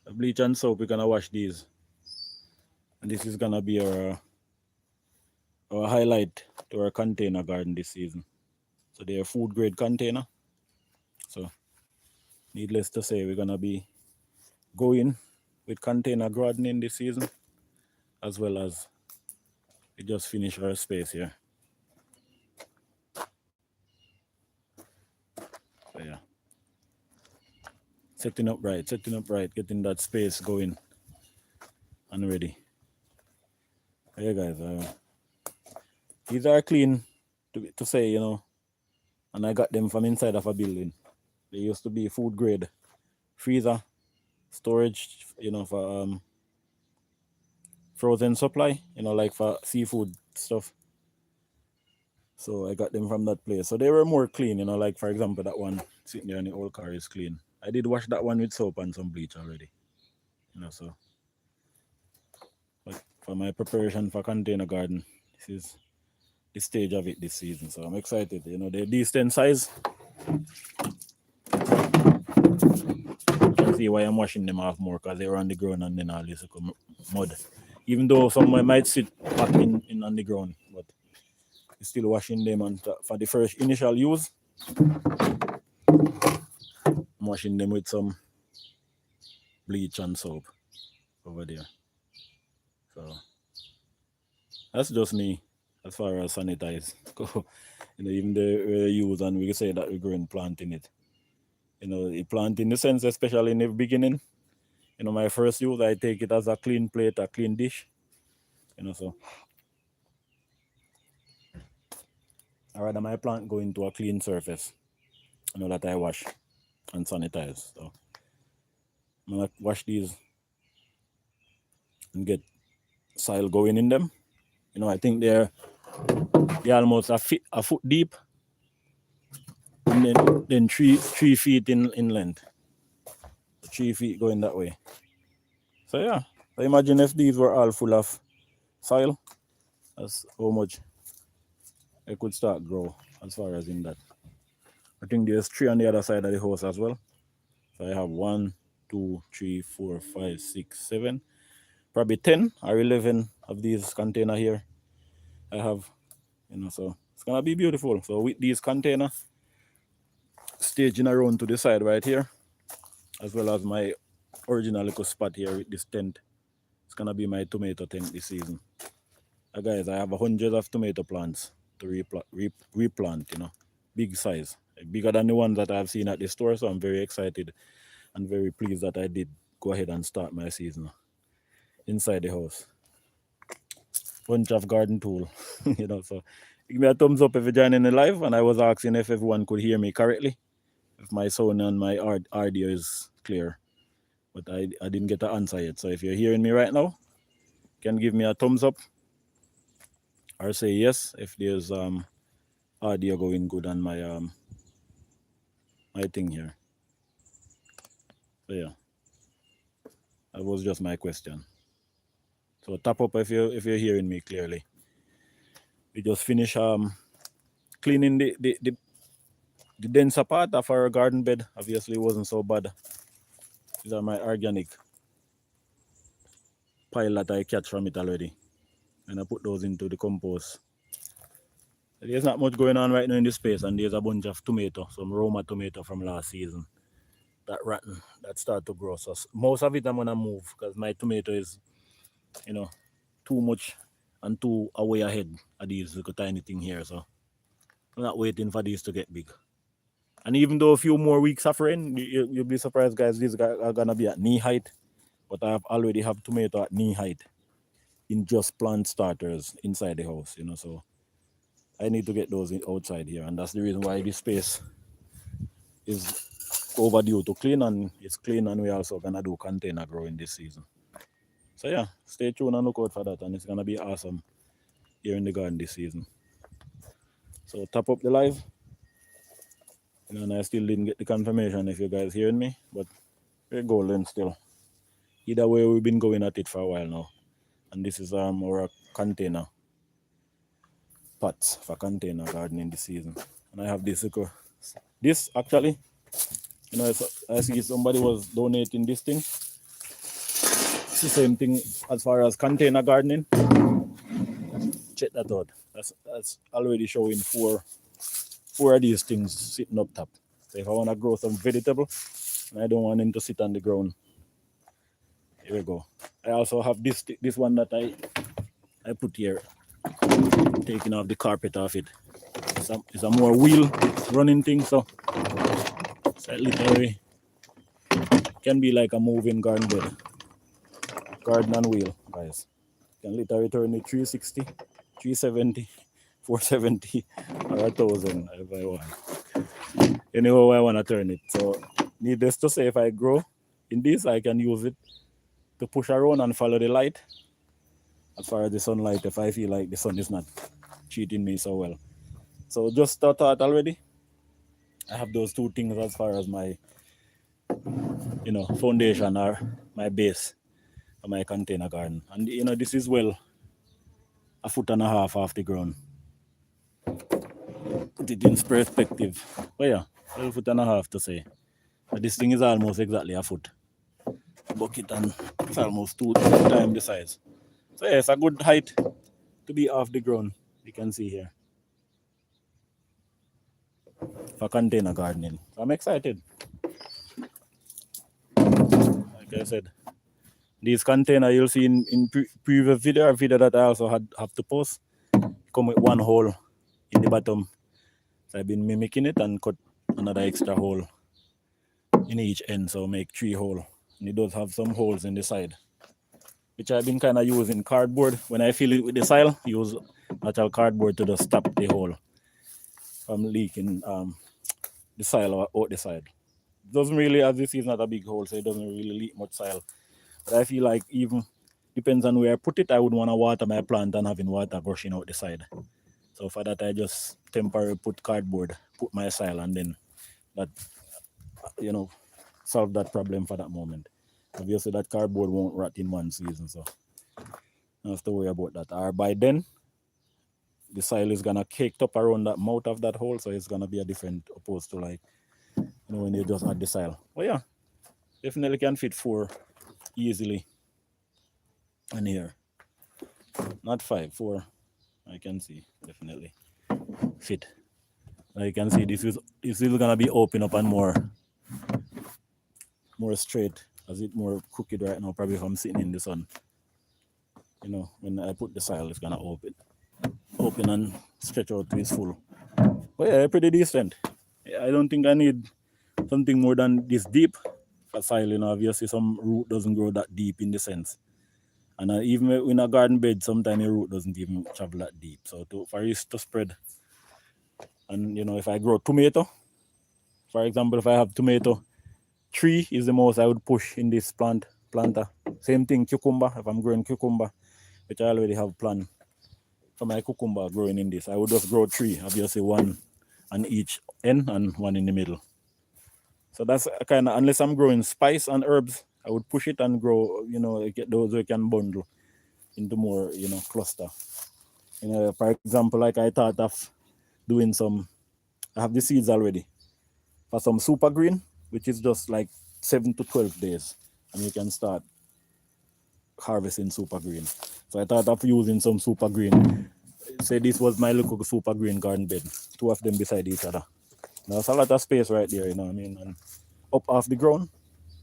The bleach and soap, we're gonna wash these, and this is gonna be our highlight to our container garden this season. So they're food grade container. So needless to say, we're gonna be going with container gardening this season, as well as we just finish our space here. So yeah, setting up right, getting that space going and ready. Hey guys, these are clean to say, you know, and I got them from inside of a building. They used to be food grade freezer storage, you know, for frozen supply, you know, like for seafood stuff. So I got them from that place. So they were more clean, you know, like for example, that one sitting there in the old car is clean. I did wash that one with soap and some bleach already, you know, so. But for my preparation for container garden, this is the stage of it this season. So I'm excited, you know, they're decent size. You can see why I'm washing them off more, because they were on the ground and then all this mud. Even though some might sit back in on the ground, but you're still washing them. And for the first initial use, I'm washing them with some bleach and soap over there. So that's just me as far as sanitize go. You know, even the use, and we say that we're growing plant in it. You know, the plant in the sense, especially in the beginning, you know, my first use, I take it as a clean plate, a clean dish. You know, so I rather my plant go into a clean surface, you know, that I wash and sanitize. So I'm gonna wash these and get soil going in them. You know, I think they're almost a foot deep, and then 3 feet in length. 3 feet going that way. So yeah, so imagine if these were all full of soil, that's how much it could start grow as far as in that. I think there's 3 on the other side of the house as well. So I have 1, 2, 3, 4, 5, 6, 7, probably 10 or 11 of these container here I have, you know, so it's gonna be beautiful. So with these container staging around to the side right here, as well as my original little spot here with this tent, it's gonna be my tomato tent this season. Guys, I have 100 of tomato plants to replant, you know, big size, bigger than the ones that I've seen at the store. So I'm very excited and very pleased that I did go ahead and start my season inside the house. Bunch of garden tool, you know. So give me a thumbs up if you're joining the live. And I was asking if everyone could hear me correctly, if my sound and my audio is clear, but I didn't get an answer yet. So if you're hearing me right now, you can give me a thumbs up or say yes if there's audio going good on my my thing here. So yeah, That was just my question. So tap up if you're hearing me clearly. We just finish cleaning the denser part of our garden bed. Obviously it wasn't so bad. These are my organic pile that I catch from it already. And I put those into the compost. There's not much going on right now in this space, and there's a bunch of tomato, some Roma tomato from last season. That rotten, that start to grow. So most of it I'm gonna move because my tomato is, you know, too much and too away ahead of these little tiny thing here. So I'm not waiting for these to get big. And even though a few more weeks of rain, you'll be surprised, guys. These are gonna be at knee height, but I already have tomato at knee height in just plant starters inside the house, you know. So I need to get those outside here, and that's the reason why this space is overdue to clean, and it's clean, and we're also gonna do container growing this season. So yeah, stay tuned and look out for that, and it's gonna be awesome here in the garden this season. So tap up the live. And I still didn't get the confirmation if you guys hearing me, but we're golden still. Either way, we've been going at it for a while now. And this is our container pots for container gardening this season. And I have this actually, you know, I see somebody was donating this thing. It's the same thing as far as container gardening. Check that out. That's already showing four of these things sitting up top. So if I want to grow some vegetable and I don't want them to sit on the ground, here we go. I also have this one that I put here, taking off the carpet off it. It's a more wheel running thing, so it's literally can be like a moving garden bed. Garden and wheel, guys. You can literally turn it 360, 370, 470 or 1,000 if I want. Anyway, I want to turn it. So needless to say, if I grow in this, I can use it to push around and follow the light. As far as the sunlight, if I feel like the sun is not treating me so well. So just thought already. I have those two things as far as my, you know, foundation or my base for my container garden. And you know, this is well 1.5 feet off the ground. Put it in perspective. But yeah, 1.5 feet to say. But this thing is almost exactly 1 foot. Bucket, and it's almost 2 times the size. So yeah, it's a good height to be off the ground. You can see here. For container gardening. So I'm excited. Like I said, these container you'll see in previous video, a video that I also have to post, come with one hole in the bottom. So I've been mimicking it and cut another extra hole in each end, so make 3 holes. And it does have some holes in the side, which I've been kind of using cardboard. When I fill it with the soil, use natural cardboard to just stop the hole from leaking the soil out the side. It doesn't really, as this is not a big hole, so it doesn't really leak much soil. But I feel like even depends on where I put it, I would want to water my plant and having water gushing out the side. So for that, I just temporarily put cardboard, put my soil, and then that, you know, solve that problem for that moment. Obviously, that cardboard won't rot in one season, so don't have to worry about that. Or by then, the soil is gonna caked up around that mouth of that hole, so it's gonna be a different opposed to like, you know, when you just add the soil. But yeah, definitely can fit 4 easily. And here, not 5, 4. I can see definitely fit. I can see this is gonna be open up and more straight, as it more crooked right now. Probably if I'm sitting in the sun, you know, when I put the soil, it's gonna open and stretch out to its full. But yeah, pretty decent. I don't think I need something more than this deep for soil. You know, obviously some root doesn't grow that deep in the sense. And even in a garden bed, sometimes your root doesn't even travel that deep. So for it to spread, and you know, if I grow tomato, for example, if I have tomato, 3 is the most I would push in this planter. Same thing, cucumber. If I'm growing cucumber, which I already have planned for my cucumber growing in this, I would just grow 3, obviously 1 on each end and 1 in the middle. So that's kind of, unless I'm growing spice and herbs, I would push it and grow, get those we can bundle into more, cluster. For example, like I thought of doing I have the seeds already for some super green, which is just like 7 to 12 days, and you can start harvesting super green. So I thought of using some super green. Say this was my little super green garden bed, two of them beside each other. There's a lot of space right there, you know what I mean? And up off the ground,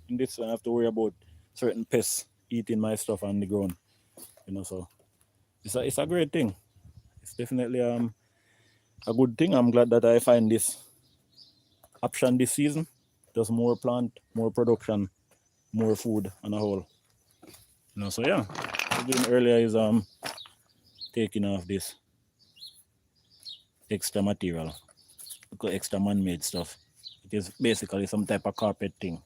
in this, I don't have to worry about certain pests eating my stuff on the ground, so it's a great thing. It's definitely a good thing. I'm glad that I find this option this season. Just more plant, more production, more food on a whole. So yeah, what I'm doing earlier is taking off this extra material, extra man-made stuff. It is basically some type of carpet thing.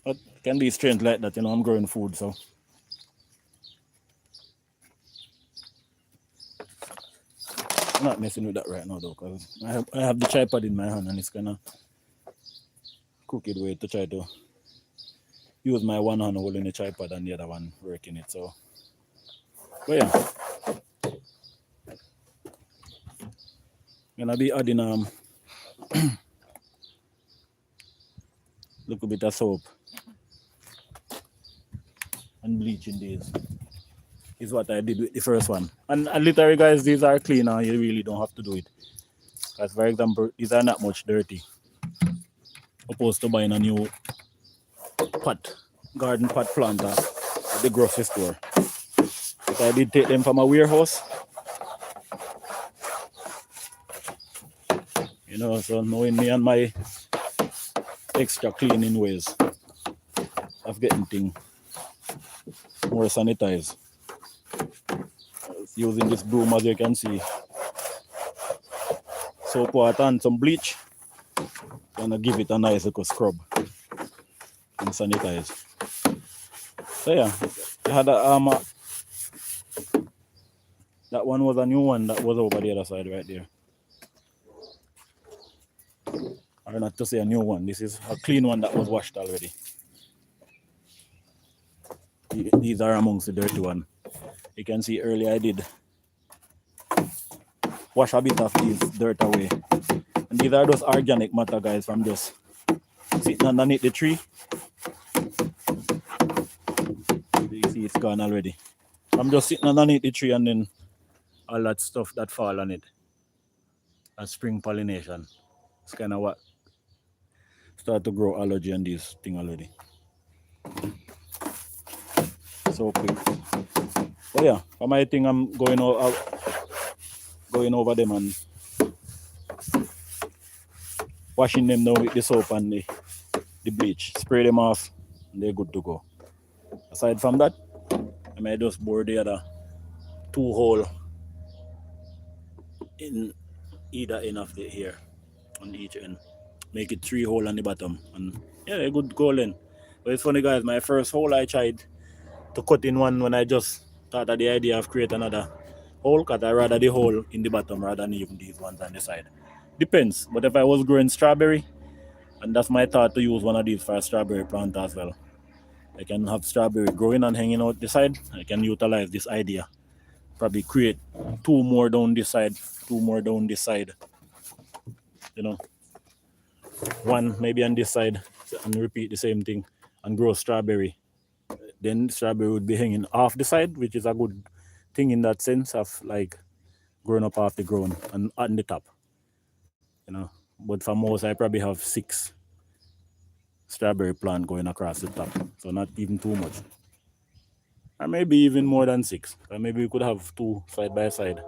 But it can be strange like that, I'm growing food, so. I'm not messing with that right now though, because I have the tripod in my hand and it's kind of crooked way to try to use my one hand holding the tripod and the other one working it. So, but yeah, gonna be adding little bit of soap and bleach in these. Is what I did with the first one. And literally, guys, these are clean and you really don't have to do it. As for example, these are not much dirty. Opposed to buying a new garden pot planter at the grocery store. But I did take them from a warehouse. So knowing me and my extra cleaning ways of getting things more sanitized. Using this broom, as you can see, soap water and some bleach, gonna give it a nice little scrub and sanitize. So yeah, I had that one was a new one that was over the other side right there. Or not to say a new one, this is a clean one that was washed already. These are amongst the dirty one. You can see earlier I did wash a bit of these dirt away. And these are those organic matter, guys, from just sitting underneath the tree. You see it's gone already. I'm just sitting underneath the tree and then all that stuff that fall on it. That's spring pollination. It's kind of what start to grow allergy on this thing already. So quick. But yeah, for my thing, I'm going over them and washing them down with the soap and the bleach. Spray them off and they're good to go. Aside from that, I may just bore the other 2 hole in either end of the hair on each end. Make it 3 hole on the bottom. And yeah, a good goal then. But it's funny, guys, my first hole I tried to cut in one when I just thought of the idea of create another hole, because I rather the hole in the bottom rather than even these ones on the side. Depends. But if I was growing strawberry, and that's my thought to use one of these for a strawberry plant as well. I can have strawberry growing and hanging out the side. I can utilize this idea. Probably create 2 more down this side, 2 more down this side. 1 maybe on this side and repeat the same thing and grow strawberry. Then strawberry would be hanging off the side, which is a good thing in that sense of like growing up off the ground and on the top. But for most, I probably have 6 strawberry plant going across the top, so not even too much. Or maybe even more than 6. Or maybe we could have 2 side by side.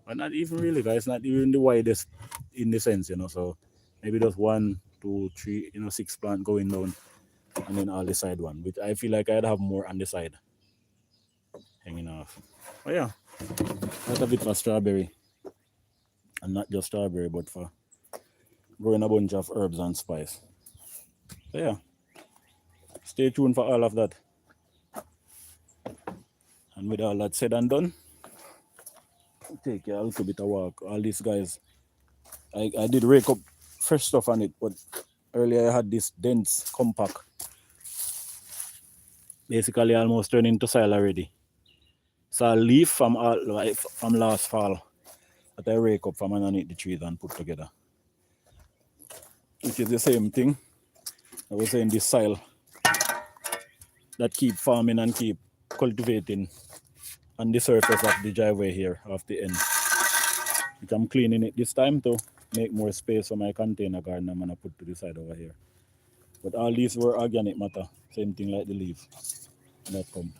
But not even really, guys. Not even the widest in the sense, so maybe just 1, 2, 3, 6 plant going down, and then all the side one, which I feel like I'd have more on the side hanging off. But yeah, that's a bit for strawberry, and not just strawberry, but for growing a bunch of herbs and spice. So yeah, stay tuned for all of that. And with all that said and done, take a little bit of walk. All these guys, I did rake up fresh stuff on it, but earlier I had this dense compact. Basically almost turned into soil already. So a leaf from last fall that I rake up from underneath the trees and put together. Which is the same thing. I was saying this soil that keep farming and keep cultivating on the surface of the driveway here off the end. Which I'm cleaning it this time to make more space for my container garden I'm gonna put to the side over here. But all these were organic matter, same thing like the leaf that come.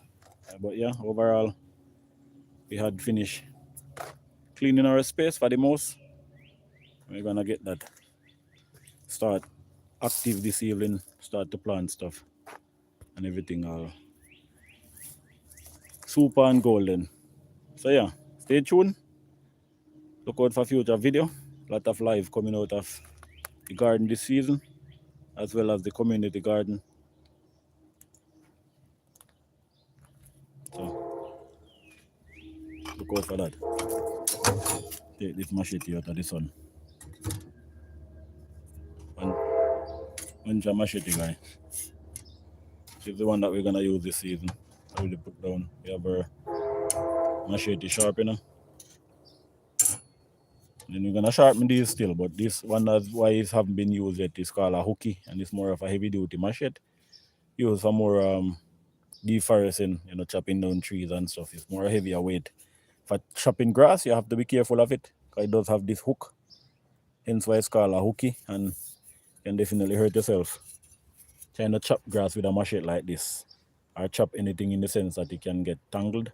But yeah, overall we had finished cleaning our space for the most. We're gonna get that start active this evening, start to plant stuff and everything all super and golden. So yeah, stay tuned. Look out for future video. Lot of live coming out of the garden this season, as well as the community garden. So look out for that. Take this machete out of the sun. One machete guy. This is the one that we're gonna use this season. I will put down. We have our machete sharpener. Then we're gonna sharpen these still, but this one that's why it haven't been used yet is called a hooky, and it's more of a heavy duty machete. Used for more deforesting, chopping down trees and stuff. It's more heavier weight. For chopping grass, you have to be careful of it, because it does have this hook. Hence why it's called a hooky, and you can definitely hurt yourself trying to chop grass with a machete like this, or chop anything in the sense that it can get tangled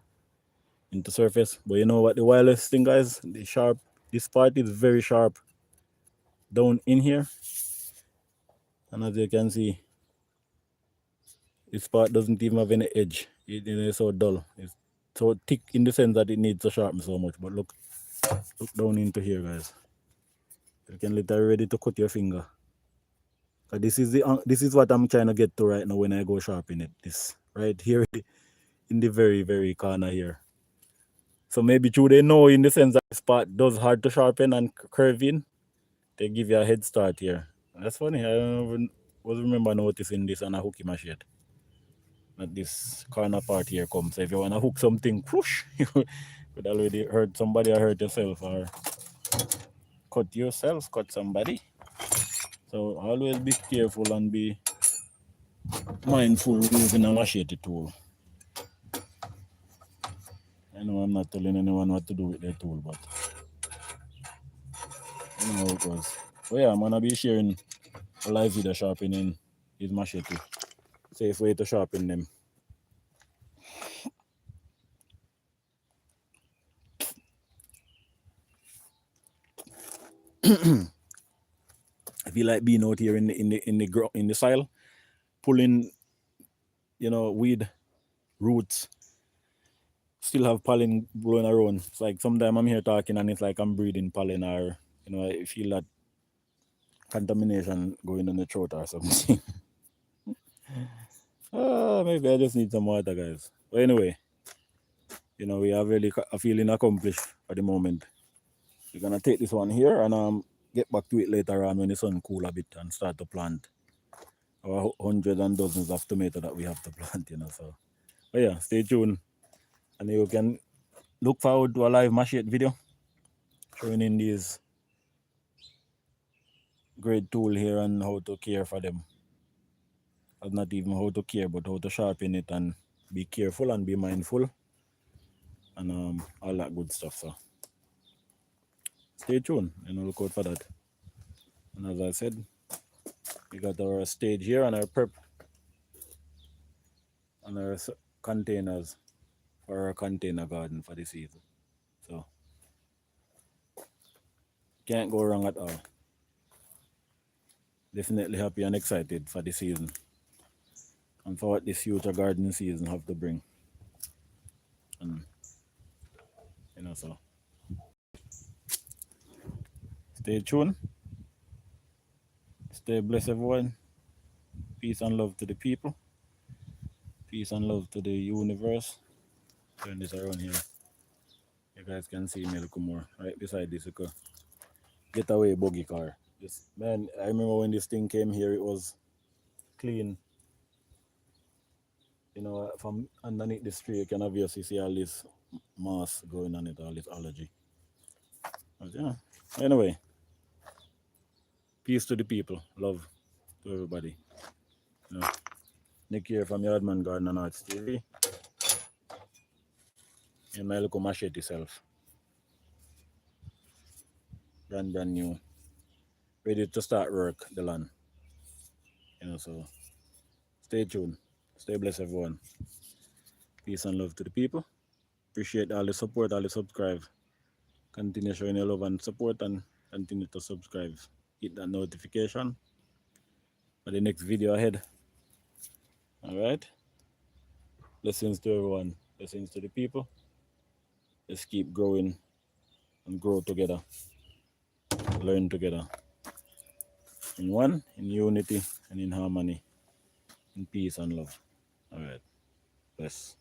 into surface. But you know what the wildest thing, guys? This part is very sharp down in here, and as you can see, this part doesn't even have any edge. It's so dull. It's so thick in the sense that it needs to sharpen so much. But look down into here, guys. You can literally ready to cut your finger. This is what I'm trying to get to right now when I go sharpen it. This right here in the very, very corner here. So maybe true they know in the sense that this part does hard to sharpen and curve in. They give you a head start here. That's funny. I don't remember noticing this on a hooky machete. That this corner part here comes. So if you want to hook something, whoosh, you could already hurt somebody or hurt yourself or cut somebody. So always be careful and be mindful using a machete tool. I know I'm not telling anyone what to do with their tool, but you know how it goes. So yeah, I'm gonna be sharing a live video sharpening his machete. Safe way to sharpen them. I feel like being out here in the soil, pulling, weed roots. Still have pollen blowing around. It's like sometimes I'm here talking and it's like I'm breathing pollen, or I feel that contamination going in the throat or something. Maybe I just need some water, guys. But anyway, we are really feeling accomplished for the moment. We're gonna take this one here and get back to it later on when the sun cool a bit and start to plant our hundreds and dozens of tomatoes that we have to plant, So, but yeah, stay tuned, and you can look forward to a live machete video showing in these great tool here and how to care for them. Not even how to care, but how to sharpen it and be careful and be mindful and all that good stuff. So stay tuned and look out for that. And as I said, we got our stage here and our prep and our containers for our container garden for the season. So can't go wrong at all. Definitely happy and excited for the season and for what this future gardening season have to bring. And so stay tuned. Stay blessed, everyone. Peace and love to the people. Peace and love to the universe. Turn this around here. You guys can see me a little more. Right beside this getaway buggy car. This man, I remember when this thing came here, it was clean. You know, from underneath this tree, you can obviously see all this moss growing on it, all this allergy. But yeah. Anyway, peace to the people, love to everybody. You know, Nick here from Yardman Garden and Arts TV. And my little machete self. Brand new. Ready to start work, the land. You know, so stay tuned. Stay blessed, everyone. Peace and love to the people. Appreciate all the support, all the subscribe. Continue showing your love and support and continue to subscribe. Hit that notification for the next video ahead. Alright? Blessings to everyone. Blessings to the people. Let's keep growing and grow together. Learn together. In one, in unity, and in harmony. In peace and love. Alright. Bless.